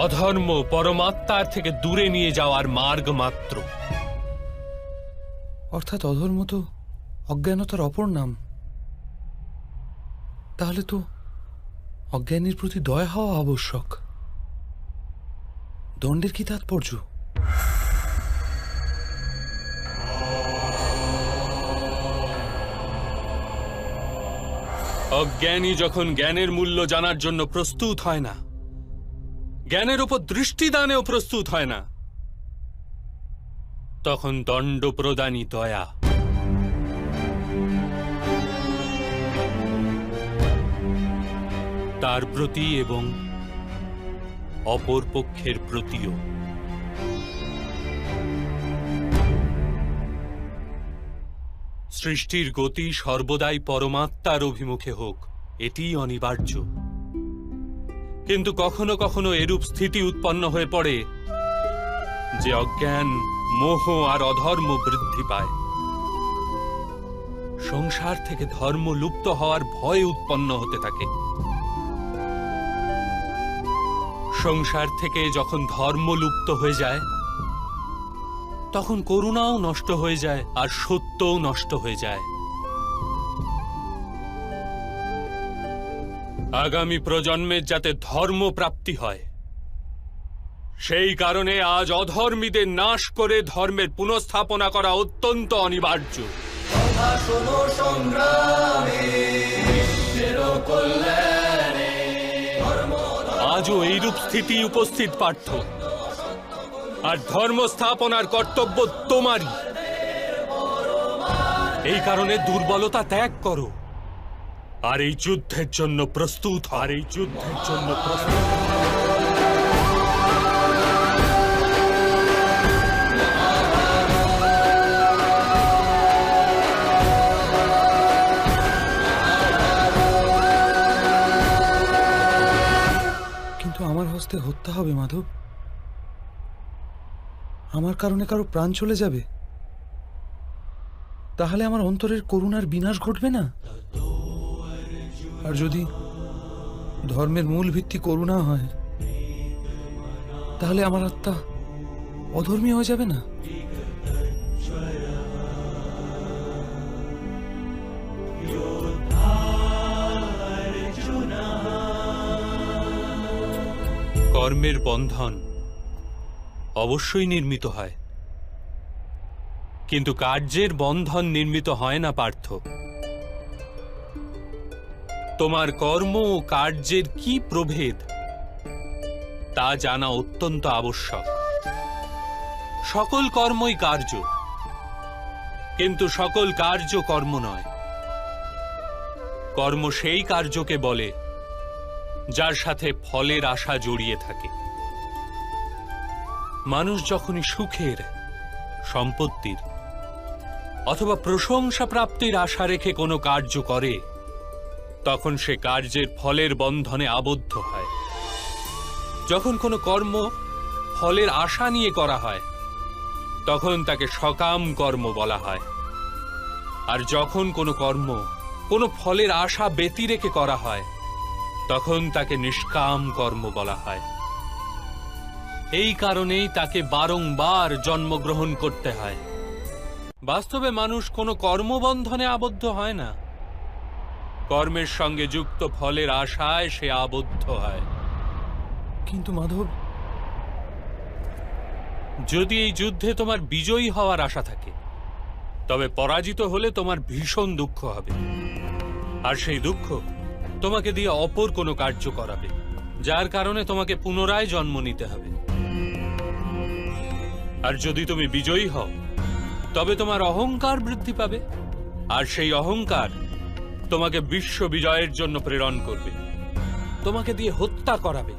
অধর্ম পরমাত্মার থেকে দূরে নিয়ে যাওয়ার মার্গ মাত্র। অর্থাৎ অধর্ম তো অজ্ঞানতার অপর নাম। তাহলে তো অজ্ঞানীর প্রতি দয়া হওয়া আবশ্যক। দণ্ডের কি তাৎপর্য? অজ্ঞানী যখন জ্ঞানের মূল্য জানার জন্য প্রস্তুত হয় না, জ্ঞানের উপর দৃষ্টিদানেও প্রস্তুত হয় না, তখন দণ্ড প্রদানই দয়া। তার প্রতি এবং অপর পক্ষের প্রতিও। সৃষ্টির গতি সর্বদাই পরমাত্মার অভিমুখে হোক, এটিই অনিবার্য। কিন্তু কখনো কখনো এরূপ স্থিতি উৎপন্ন হয়ে পড়ে যে অজ্ঞান, মোহ আর অধর্ম বৃদ্ধি পায়। সংসার থেকে ধর্ম লুপ্ত হওয়ার ভয় উৎপন্ন হতে থাকে। সংসার থেকে যখন ধর্ম লুপ্ত হয়ে যায়, তখন করুণাও নষ্ট হয়ে যায় আর সত্যও নষ্ট হয়ে যায়। আগামী প্রজন্মের যাতে ধর্ম প্রাপ্তি হয়, সেই কারণে আজ অধর্মীদের নাশ করে ধর্মের পুনঃস্থাপনা করা অত্যন্ত অনিবার্য। আজও এইরূপ স্থিতি উপস্থিত পার্থ, আর ধর্ম স্থাপনার কর্তব্য তোমারই। এই কারণে দুর্বলতা ত্যাগ করো আর এই যুদ্ধের জন্য প্রস্তুত কিন্তু আমার হস্তে হত্যা হবে মাধব। আমার কারণে কারো প্রাণ চলে যাবে, তাহলে আমার অন্তরের করুণার বিনাশ ঘটবে না? আর যদি ধর্মের মূল ভিত্তি করুণা হয়, তাহলে আমার আত্মা অধর্মী হয়ে যাবে না? কর্মের বন্ধন অবশ্যই নির্মিত হয়, কিন্তু কার্যের বন্ধন নির্মিত হয় না পার্থ। তোমার কর্ম ও কার্যের কি প্রভেদ তা জানা অত্যন্ত আবশ্যক। সকল কর্মই কার্য, কিন্তু সকল কার্য কর্ম নয়। কর্ম সেই কার্যকে বলে যার সাথে ফলের আশা জড়িয়ে থাকে। মানুষ যখনই সুখের, সম্পত্তির অথবা প্রশংসা প্রাপ্তির আশা রেখে কোনো কার্য করে, তখন সে কার্যের ফলের বন্ধনে আবদ্ধ হয়। যখন কোনো কর্ম ফলের আশা নিয়ে করা হয়, তখন তাকে সকাম কর্ম বলা হয়। আর যখন কোনো কর্ম কোনো ফলের আশা ব্যতি রেখে করা হয়, তখন তাকে নিষ্কাম কর্ম বলা হয়। এই কারণেই তাকে বারংবার জন্মগ্রহণ করতে হয়। বাস্তবে মানুষ কোনো কর্মবন্ধনে আবদ্ধ হয় না, কর্মের সঙ্গে যুক্ত ফলের আশায় সে আবদ্ধ হয়। কিন্তু মাধব, যদি এই যুদ্ধে তোমার বিজয়ী হওয়ার আশা থাকে, তবে পরাজিত হলে তোমার ভীষণ দুঃখ হবে। আর সেই দুঃখ তোমাকে দিয়ে অপর কোনো কার্য করাবে, যার কারণে তোমাকে পুনরায় জন্ম নিতে হবে। আর যদি তুমি বিজয়ী হও, তবে তোমার অহংকার বৃদ্ধি পাবে, আর সেই অহংকার তোমাকে বিশ্ব বিজয়ের জন্য প্রেরণ করবে, তোমাকে দিয়ে হত্যা করাবে,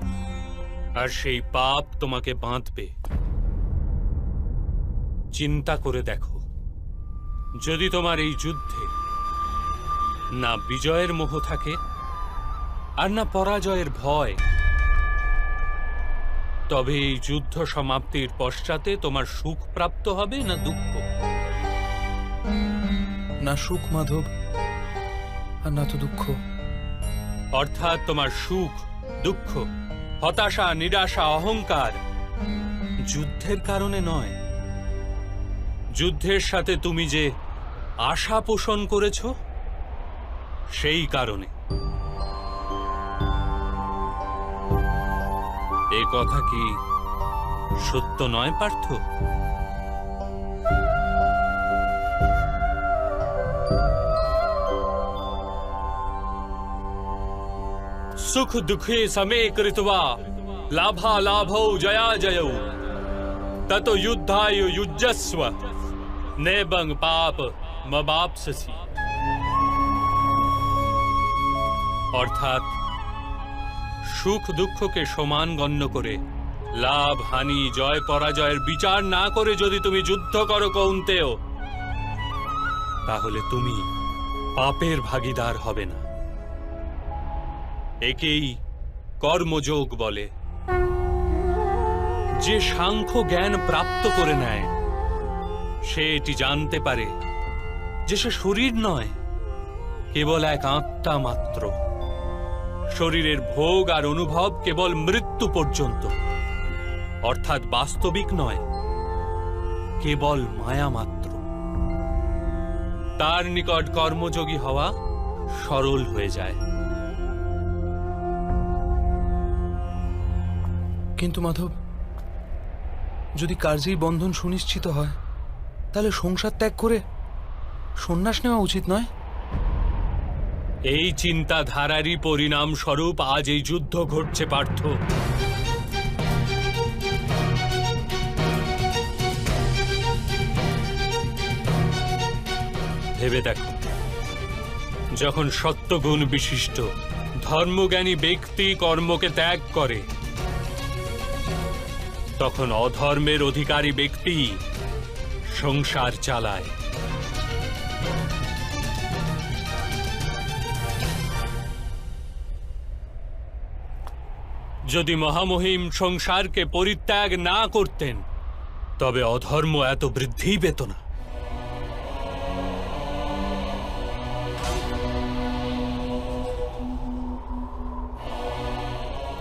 আর সেই পাপ তোমাকে বাঁধবে। চিন্তা করে দেখো, যদি তোমার এই যুদ্ধে না বিজয়ের মোহ থাকে আর না পরাজয়ের ভয়, তবে এই যুদ্ধ সমাপ্তির পশ্চাতে তোমার সুখ প্রাপ্ত হবে না দুঃখ? না সুখ মাধব, আর না তো দুঃখ। অর্থাৎ তোমার সুখ, দুঃখ, হতাশা, নিরাশা, অহংকার যুদ্ধের কারণে নয়, যুদ্ধের সাথে তুমি যে আশা পোষণ করেছ সেই কারণে। এ কথা কি সত্য নয় পার্থ? सुख दुखे समे कृत्वा लाभा लाभौ जया जयौ ততো যুদ্ধায় যুজ্জস্ব নেবং পাপ মবাপসসি। অর্থাৎ সুখ দুঃখকে সমান গণ্য করে, লাভ হানি জয় পরাজয়ের বিচার না করে যদি তুমি যুদ্ধ করো কৌন্তেয়, তাহলে তুমি পাপের ভাগীদার হবে না। একেই কর্মযোগ বলে। যে সাংখ্য জ্ঞান প্রাপ্ত করে নেয় সে এটি জানতে পারে যে সে শরীর নয়, কেবল এক আত্মা মাত্র। শরীরের ভোগ আর অনুভব কেবল মৃত্যু পর্যন্ত, অর্থাৎ বাস্তবিক নয়, কেবল মায়া মাত্র। তার নিকট কর্মযোগী হওয়া সরল হয়ে যায়। কিন্তু মাধব, যদি কার্যেই বন্ধন সুনিশ্চিত হয়, তাহলে সংসার ত্যাগ করে সন্ন্যাস নেওয়া উচিত নয়? এই চিন্তাধারারই পরিণাম স্বরূপ আজ এই যুদ্ধ ঘটছে পার্থ। ভেবে দেখো, যখন সত্যগুণ বিশিষ্ট ধর্মজ্ঞানী ব্যক্তি কর্মকে ত্যাগ করে, তখন অধর্মের অধিকারী ব্যক্তি সংসার চালায়। যদি মহামহিম সংসারকে পরিত্যাগ না করতেন, তবে অধর্ম এত বৃদ্ধি পেত না।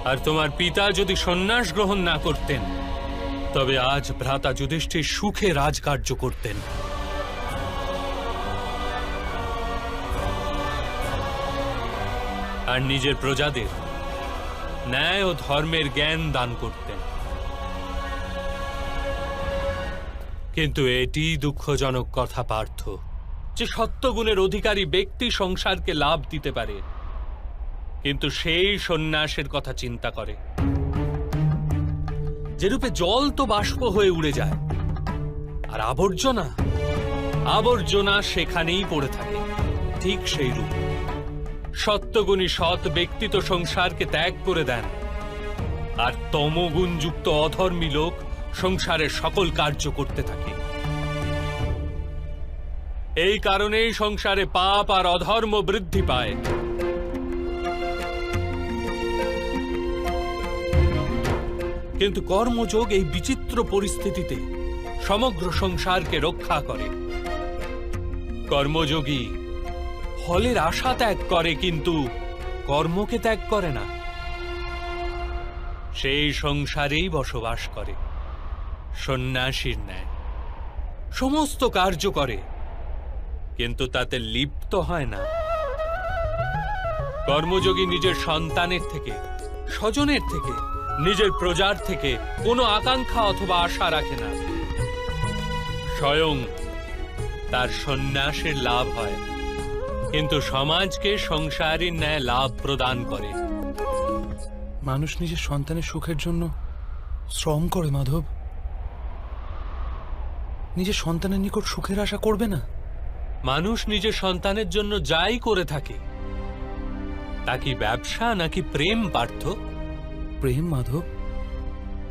আর তোমার পিতা যদি সন্ন্যাস গ্রহণ না করতেন, তবে আজ ভ্রাতা যুধিষ্ঠির সুখে রাজকার্য করতেন। আর নিজের প্রজাদের ন্যায় ও ধর্মের জ্ঞান দান করতেন। কিন্তু এটি দুঃখজনক কথা পার্থ, যে সত্যগুণের অধিকারী ব্যক্তি সংসারকে লাভ দিতে পারে, কিন্তু সেই সন্ন্যাসের কথা চিন্তা করে। যেরূপে জল তো বাষ্প হয়ে উড়ে যায়, আর আবর্জনা আবর্জনা সেখানেই পড়ে থাকে, ঠিক সেই রূপ সত্যগুণী সৎ ব্যক্তি তো সংসারকে ত্যাগ করে দেন, আর তমগুণযুক্ত অধর্মী লোক সংসারের সকল কার্য করতে থাকে। এই কারণেই সংসারে পাপ আর অধর্ম বৃদ্ধি পায়। কিন্তু কর্মযোগ এই বিচিত্র পরিস্থিতিতে সমগ্র সংসারকে রক্ষা করে। কর্মযোগী ফলের আশা ত্যাগ করে, কিন্তু কর্মকে ত্যাগ করে না। সেই সংসারেই বসবাস করে সন্ন্যাসীর ন্যায়, সমস্ত কার্য করে, কিন্তু তাতে লিপ্ত হয় না। কর্মযোগী নিজের সন্তানের থেকে, স্বজনের থেকে, নিজের প্রজার থেকে কোনো আকাঙ্ক্ষা অথবা আশা রাখে না। স্বয়ং তার সন্ন্যাসের লাভ হয়, কিন্তু সমাজকে সংসারের ন্যায় লাভ প্রদান করে। মানুষ নিজের সন্তানের সুখের জন্য শ্রম করে মাধব, নিজের সন্তানের নিকট সুখের আশা করবে না। মানুষ নিজের সন্তানের জন্য যাই করে থাকে, তা কি ব্যবসা নাকি প্রেম পার্থ? প্রেম মাধব।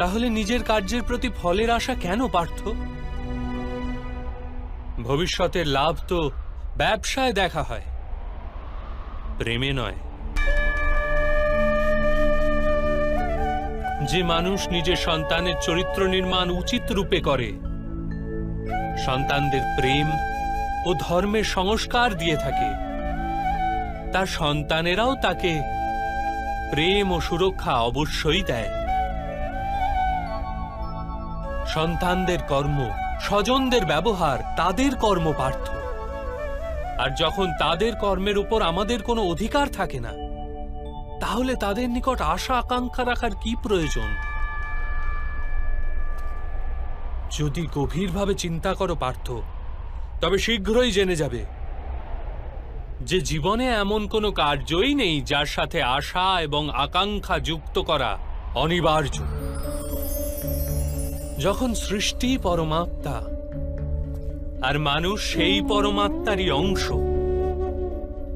তাহলে নিজের কার্যের প্রতি ফলের আশা কেন পার্থ? ভবিষ্যতের লাভ তো ব্যবসায় দেখা হয়, প্রেমে নয়। যে মানুষ নিজের সন্তানের চরিত্র নির্মাণ উচিত রূপে করে, সন্তানদের প্রেম ও ধর্মের সংস্কার দিয়ে থাকে, তার সন্তানেরাও তাকে প্রেম ও সুরক্ষা অবশ্যই দেয়। সন্তানদের কর্ম, স্বজনদের ব্যবহার তাদের কর্ম পার্থ। আর যখন তাদের কর্মের উপর আমাদের কোনো অধিকার থাকে না, তাহলে তাদের নিকট আশা আকাঙ্ক্ষা রাখার কি প্রয়োজন? যদি গভীরভাবে চিন্তা করো পার্থ, তবে শীঘ্রই জেনে যাবে যে জীবনে এমন কোনো কার্যই নেই যার সাথে আশা এবং আকাঙ্ক্ষা যুক্ত করা অনিবার্য। যখন সৃষ্টি পরমাত্মা আর মানুষ সেই পরমাত্মারই অংশ,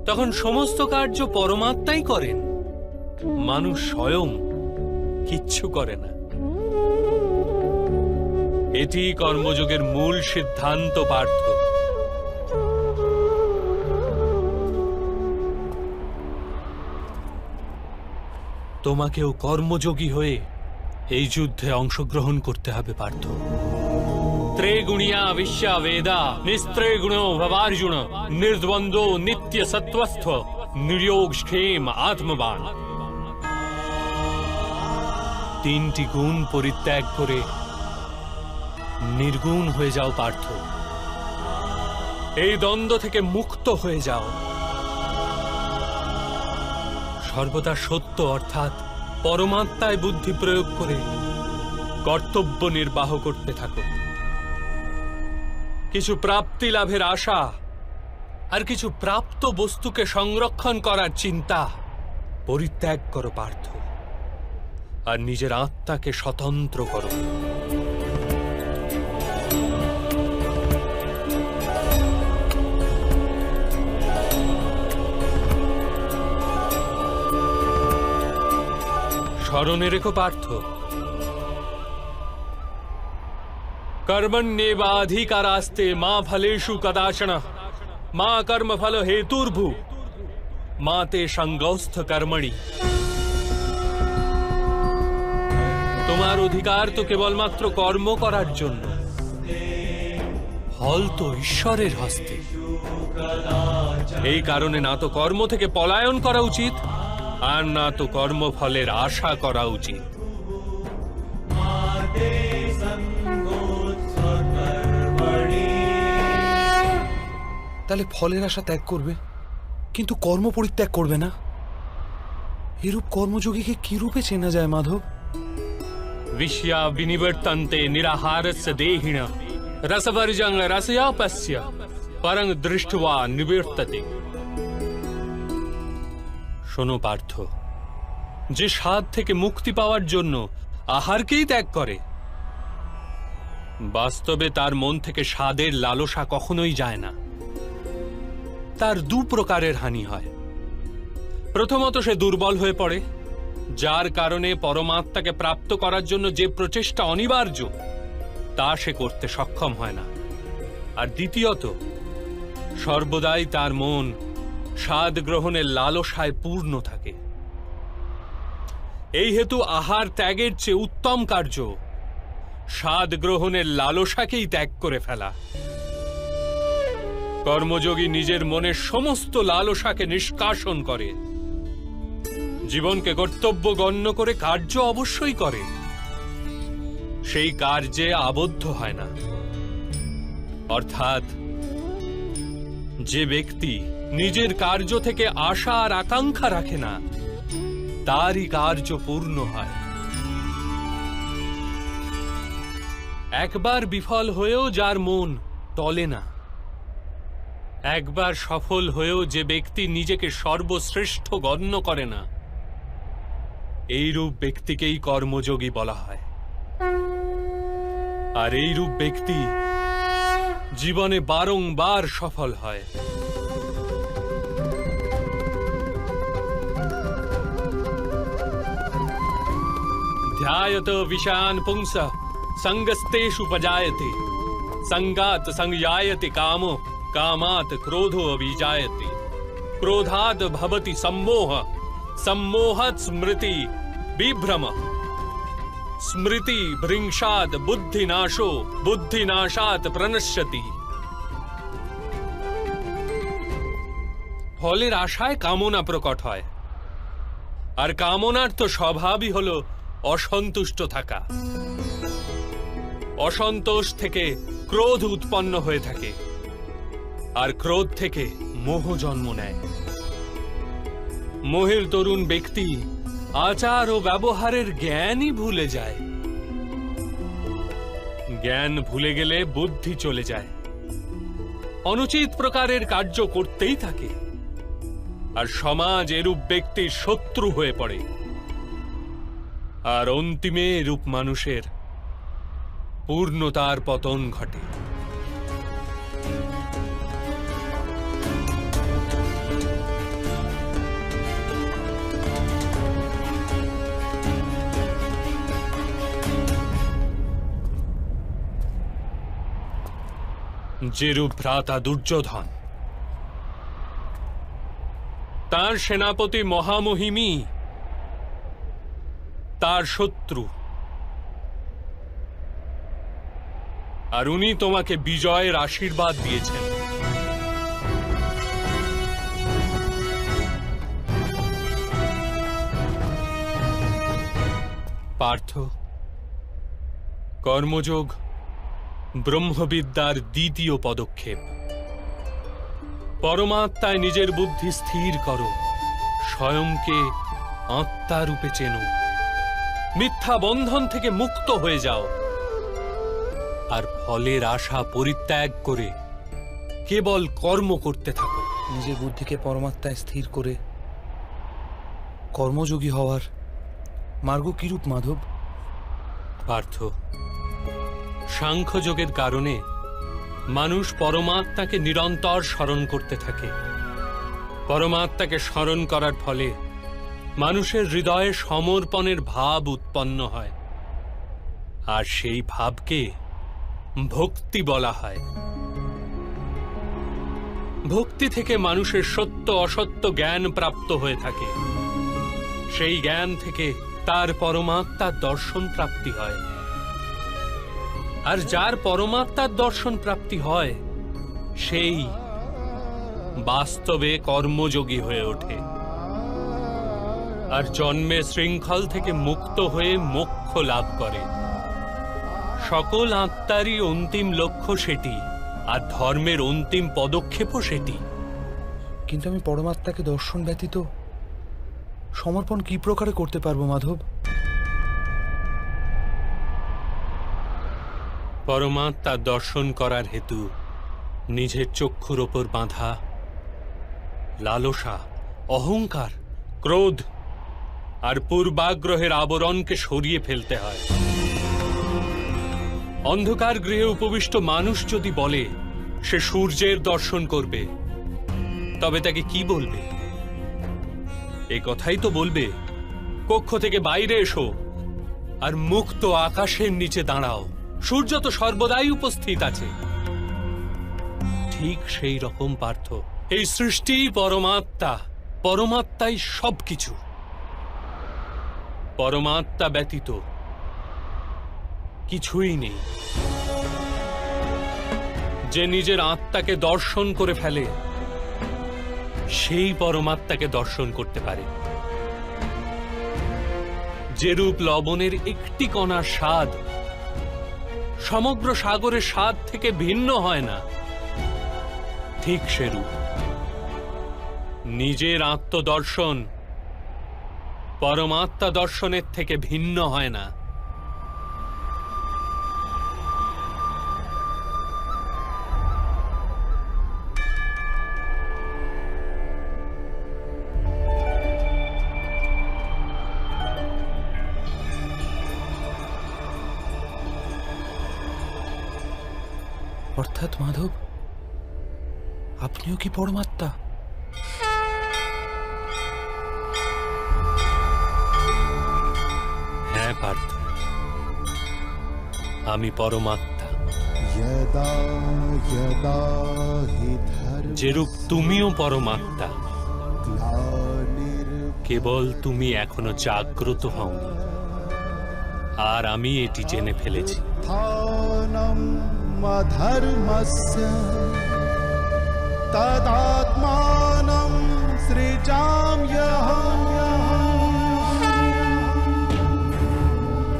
তখন সমস্ত কার্য পরমাত্মাই করেন, মানুষ স্বয়ং কিচ্ছু করে না। এটি কর্মযোগের মূল সিদ্ধান্ত পার্থ। তোমাকেও কর্মযোগী হয়ে এই যুদ্ধে অংশগ্রহণ করতে হবে পার্থ। ত্রেগুণিয়া বিশ্বা বেদা নিস্ত্রেগুণো ভবার্জুন নির্দ্বন্দ্ব নিত্য সত্ত্বস্থ নির্যোগ ক্ষেম আত্মবান। তিনটি গুণ পরিত্যাগ করে নির্গুণ হয়ে যাও পার্থ। এই দ্বন্দ্ব থেকে মুক্ত হয়ে যাও। সর্বদা সত্য অর্থাৎ পরমাত্মায় বুদ্ধি প্রয়োগ করে কর্তব্য নির্বাহ করতে থাকো। কিছু প্রাপ্তি লাভের আশা আর কিছু প্রাপ্ত বস্তুকে সংরক্ষণ করার চিন্তা পরিত্যাগ করো পার্থ, আর নিজের আত্মাকে স্বতন্ত্র করো। স্মরণে রেখো পার্থ, कर्मण्येवाधिकारास्ते मा फलेषु कदाचन मा कर्म फल हेतुर्भु मा ते संगौस्थ कर्मणि। তোমার অধিকার তো কেবলমাত্র কর্ম করার জন্য, ফল তো ঈশ্বরের হস্তে। এই কারণে না তো কর্ম থেকে পলায়ন করা উচিত, আর না তো কর্মফলের আশা করা উচিত। তাহলে ফলের আশা ত্যাগ করবে, কিন্তু কর্ম পরিত্যাগ করবে না। এরূপ কর্মযোগীকে কি রূপে চেনা যায় মাধব? विषया विनिवर्तन्ते निराहारस्य देहिन रसवर्जं रसयापस्य परं दृष्ट्वा निवर्तते। শোনো পার্থ, যে স্বাদ থেকে মুক্তি পাওয়ার জন্য আহারকেই ত্যাগ করে, বাস্তবে তার মন থেকে স্বাদের লালসা কখনোই যায় না। তার দু প্রকারের হানি হয়। প্রথমত, সে দুর্বল হয়ে পড়ে, যার কারণে পরমাত্মাকে প্রাপ্ত করার জন্য যে প্রচেষ্টা অনিবার্য তা সে করতে সক্ষম হয় না। আর দ্বিতীয়ত, সর্বদাই তার মন স্বাদ গ্রহণের লালসায় পূর্ণ থাকে। এই হেতু আহার ত্যাগের চেয়ে উত্তম কার্য স্বাদ গ্রহণের লালসাকেই ত্যাগ করে ফেলা। কর্মযোগী নিজের মনের সমস্ত লালসাকে নিষ্কাশন করে, জীবনকে কর্তব্য গণ্য করে কার্য অবশ্যই করে, সেই কার্যে আবদ্ধ হয় না। অর্থাৎ যে ব্যক্তি নিজের কার্য থেকে আশা আর আকাঙ্ক্ষা রাখে না, তারই কার্য পূর্ণ হয়। একবার বিফল হয়েও যার মন টলে না, একবার সফল হয়েও যে ব্যক্তি নিজেকে সর্বশ্রেষ্ঠ গণ্য করে না, এইরূপ ব্যক্তিকেই কর্মযোগী বলা হয়। আর এইরূপ ব্যক্তি জীবনে বারংবার সফল হয়। ध्यायत विषयान पुंसः संगस्तेषु उपजायते संगात संजायते कामो कामात् क्रोधो अभिजायते क्रोधात् भवति सम्मोह सम्मोहात् स्मृति विभ्रम स्मृति भृंशात् बुद्धिनाशो बुद्धिनाशात् प्रणश्यति। ফলের আশায় কামনা প্রকট হয়, আর কামনার তো স্বভাবই হলো অসন্তুষ্ট থাকা। অসন্তোষ থেকে ক্রোধ উৎপন্ন হয়ে থাকে, আর ক্রোধ থেকে মোহ জন্ম নেয়। মোহের তরুণ ব্যক্তি আচার ও ব্যবহারের জ্ঞানই ভুলে যায়। জ্ঞান ভুলে গেলে বুদ্ধি চলে যায়, অনুচিত প্রকারের কার্য করতেই থাকে, আর সমাজ এরূপ ব্যক্তির শত্রু হয়ে পড়ে। আর অন্তিমে এরূপ মানুষের পূর্ণতার পতন ঘটে। যেরূপ ভ্রাতা দুর্যোধন তার সেনাপতি মহামহিমী তার শত্রু, আর উনি তোমাকে বিজয়ের আশীর্বাদ দিয়েছেন। পার্থ, কর্মযোগ ব্রহ্মবিদ্যার দ্বিতীয় পদক্ষেপ। পরমাত্মায় নিজের বুদ্ধি স্থির করো, স্বয়ংকে আত্মা রূপে চেনো, মিথ্যা বন্ধন থেকে মুক্ত হয়ে যাও, আর ফলের আশা পরিত্যাগ করে কেবল কর্ম করতে থাকো। নিজের বুদ্ধিকে পরমাত্মায় স্থির করে কর্মযোগী হওয়ার মার্গ কিরূপ মাধব? পার্থ, সাংখ্যযোগের কারণে মানুষ পরমাত্মাকে নিরন্তর স্মরণ করতে থাকে। পরমাত্মাকে স্মরণ করার ফলে মানুষের হৃদয়ে সমর্পণের ভাব উৎপন্ন হয়, আর সেই ভাবকে ভক্তি বলা হয়। ভক্তি থেকে মানুষের সত্য অসত্য জ্ঞান প্রাপ্ত হয়ে থাকে। সেই জ্ঞান থেকে তার পরমাত্মার দর্শন প্রাপ্তি হয়, আর যার পরমাত্মার দর্শন প্রাপ্তি হয় সেই বাস্তবে কর্মযোগী হয়ে ওঠে, আর জন্মের শৃঙ্খল থেকে মুক্ত হয়ে মোক্ষ লাভ করে। সকল আত্মারই অন্তিম লক্ষ্য সেটি, আর ধর্মের অন্তিম পদক্ষেপও সেটি। কিন্তু আমি পরমাত্মাকে দর্শন ব্যতীত সমর্পণ কি প্রকারে করতে পারবো মাধব? পরমাত্মার দর্শন করার হেতু নিজের চক্ষুর ওপর বাঁধা লালসা, অহংকার, ক্রোধ আর পূর্বাগ্রহের আবরণকে সরিয়ে ফেলতে হয়। অন্ধকার গৃহে উপবিষ্ট মানুষ যদি বলে সে সূর্যের দর্শন করবে, তবে তাকে কি বলবে? এই কথাই তো বলবে, কক্ষ থেকে বাইরে এসো আর মুক্ত আকাশের নিচে দাঁড়াও, সূর্য তো সর্বদাই উপস্থিত আছে। ঠিক সেই রকম পার্থ, এই সৃষ্টি পরমাত্মা, পরমাত্মাই সবকিছু। পরমাত্মা ব্যতীত কিছুই নেই। যে নিজের আত্মাকে দর্শন করে ফেলে সেই পরমাত্মাকে দর্শন করতে পারে। যেরূপ লবণের একটি কণার স্বাদ সমগ্র সাগরের স্বাদ থেকে ভিন্ন হয় না, ঠিক সেরূপ নিজের আত্মদর্শন পরমাত্মা দর্শনের থেকে ভিন্ন হয় না। অর্থাৎ মাধব, আপনিও কি পরমাত্মা? হ্যাঁ পার্থ, আমি পরমাত্মা। যেরূপ তুমিও পরমাত্মা, কেবল তুমি এখনো জাগ্রত হওনি, আর আমি এটি জেনে ফেলেছি। ধর্মস্য তদাত্মানং সৃজাম্যহম।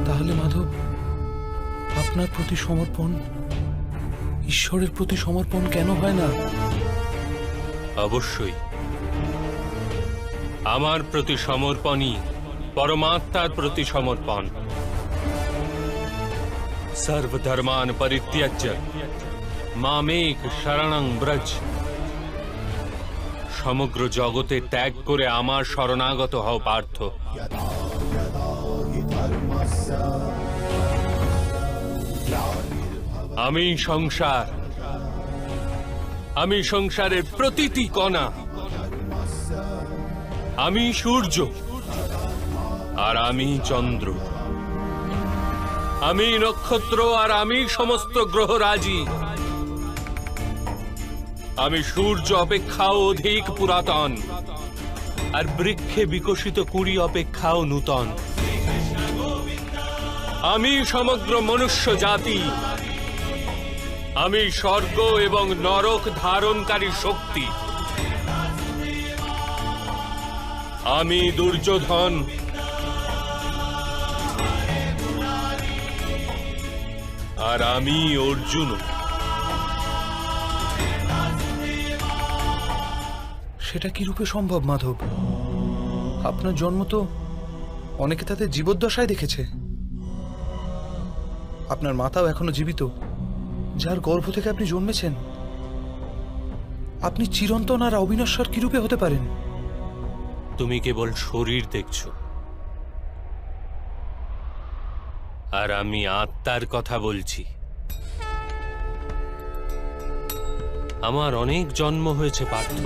তাহলে মাধব, আপনার প্রতি সমর্পণ ঈশ্বরের প্রতি সমর্পণ কেন হয় না? অবশ্যই আমার প্রতি সমর্পণই পরমাত্মার প্রতি সমর্পণ। সর্বধর্মান পরিত্যাজ্য মামেক শরণং ব্রজ। সমগ্র জগতে ত্যাগ করে আমার শরণাগত হও পার্থ। ধর্মস্য আমি সংসার, আমি সংসারের প্রতিটি কণা, আমি সূর্য আর আমি চন্দ্র, আমি নক্ষত্র আর আমি সমস্ত গ্রহরাজি। আমি সূর্য অপেক্ষাও অধিক পুরাতন আর বৃক্ষে বিকশিত কুড়ি অপেক্ষাও নূতন। আমি সমগ্র মনুষ্য জাতি, আমি স্বর্গ এবং নরক ধারণকারী শক্তি। আমি দুর্যোধন, আর আমি অর্জুন। সেটা কি রূপে সম্ভব মাধব? আপনার জন্ম তো অনেকে তাদের জীবদ্দশায় দেখেছে। আপনার মাতাও এখনো জীবিত, যার গর্ভ থেকে আপনি জন্মেছেন। আপনি চিরন্তন আর অবিনশ্বর কি রূপে হতে পারেন? তুমি কেবল শরীর দেখছ, আর আমি আত্মার কথা বলছি। আমার অনেক জন্ম হয়েছে পার্থ,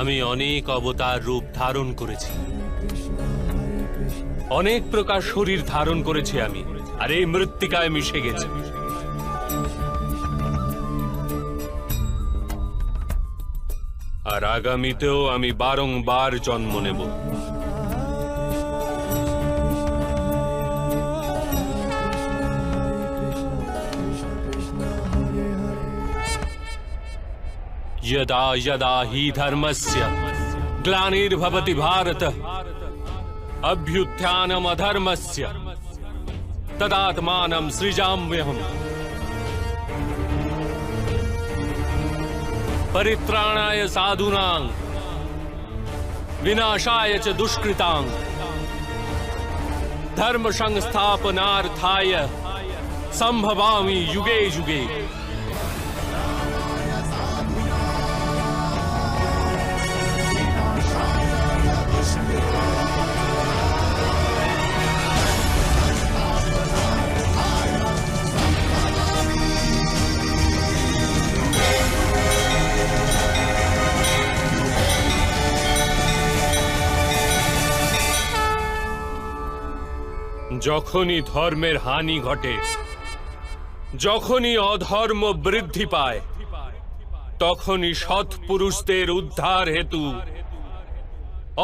আমি অনেক অবতার রূপ ধারণ করেছি, অনেক প্রকার শরীর ধারণ করেছি আমি, আর এই মৃত্তিকায় মিশে গেছি। আর আগামীতেও আমি বারংবার জন্ম নেব। यदा यदा हि धर्मस्य ग्लानिर्भवति भारत अभ्युत्थानमधर्मस्य तदात्मानं सृजाम्यहम् परित्राणाय साधूनां विनाशाय च दुष्कृतां धर्म संस्थापनार्थाय संभवामि युगे युगे। যখনই ধর্মের হানি ঘটে, যখনই অধর্ম বৃদ্ধি পায়, তখনই সৎ পুরুষদের উদ্ধার হেতু,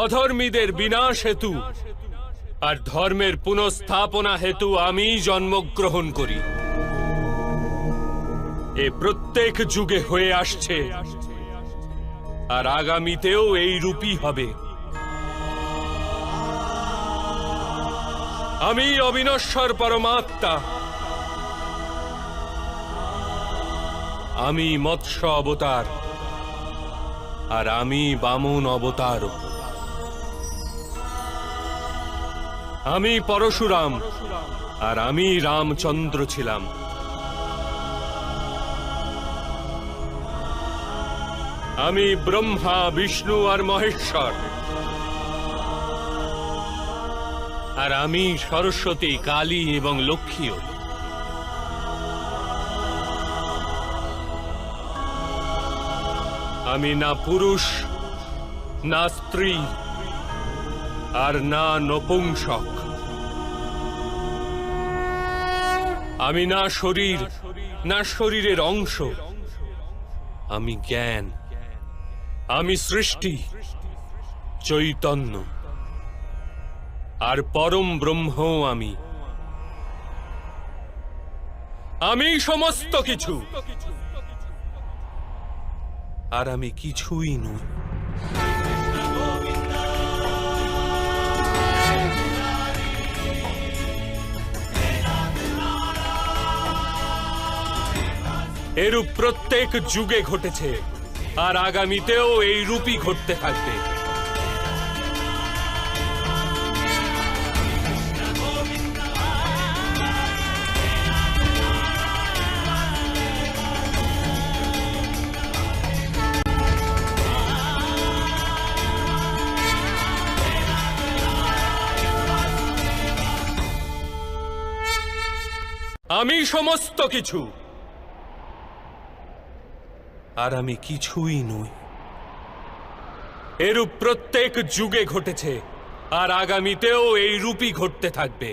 অধর্মীদের বিনাশ হেতু আর ধর্মের পুনঃস্থাপনা হেতু আমি জন্মগ্রহণ করি। এ প্রত্যেক যুগে হয়ে আসছে, আর আগামীতেও এই রূপই হবে। আমি অবিনশ্বর পরমাত্মা, আমি মৎস্য অবতার, আর আমি বামন অবতার। আমি পরশুরাম, আর আমি রামচন্দ্র ছিলাম। আমি ব্রহ্মা, বিষ্ণু আর মহেশ্বর, আর আমি সরস্বতী, কালী এবং লক্ষ্মীও। আমি না পুরুষ, না স্ত্রী, আর না নপুংসক। আমি না শরীর, না শরীরের অংশ। আমি জ্ঞান, আমি সৃষ্টি, চৈতন্য, আর পরম ব্রহ্ম। আমি সমস্ত কিছু, আর আমি কিছুই নই। এরূপ প্রত্যেক যুগে ঘটেছে, আর আগামীতেও এই রূপই ঘটতে থাকবে। আমি সমস্ত কিছু, আর আমি কিছুই নই। এরূপ প্রত্যেক যুগে ঘটেছে, আর আগামীতেও এই রূপই ঘটতে থাকবে।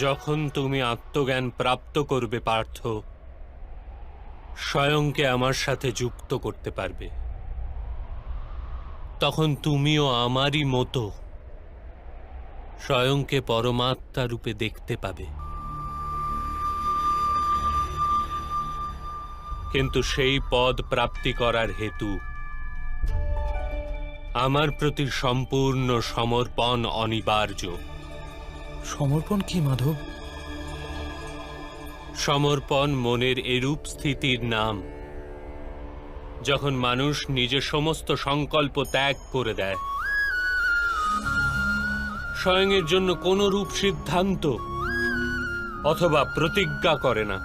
যখন তুমি আত্মজ্ঞান প্রাপ্ত করবে পার্থ, স্বয়ংকে আমার সাথে যুক্ত করতে পারবে। তখন তুমিও আমারই মতো স্বয়ংকে পরমাত্মা রূপে দেখতে পাবে। কিন্তু সেই পদ প্রাপ্তি করার হেতু আমার প্রতি সম্পূর্ণ সমর্পণ অনিবার্য। সমর্পণ কি মাধব? সমর্পণ মনের এরূপ স্থিতির নাম, যখন মানুষ নিজের সমস্ত সংকল্প ত্যাগ করে দেয়, স্বয়ংের জন্য কোন রূপ সিদ্ধান্ত অথবা প্রতিজ্ঞা করে না।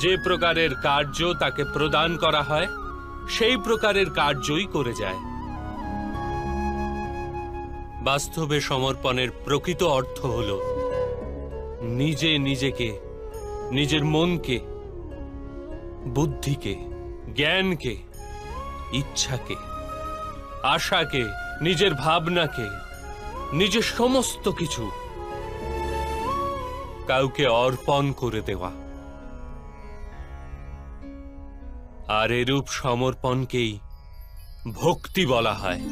যে প্রকারের কার্য তাকে প্রদান করা হয়, সেই প্রকারের কার্যই করে যায়। বাস্তবে সমর্পণের প্রকৃত অর্থ হল নিজে নিজেকে, নিজের মনকে, বুদ্ধিকে, জ্ঞানকে, ইচ্ছাকে, আশাকে, নিজের ভাবনাকে, নিজের সমস্ত কিছু কাউকে অর্পণ করে দেওয়া। আর এরূপ সমর্পণকেই ভক্তি বলা হয়।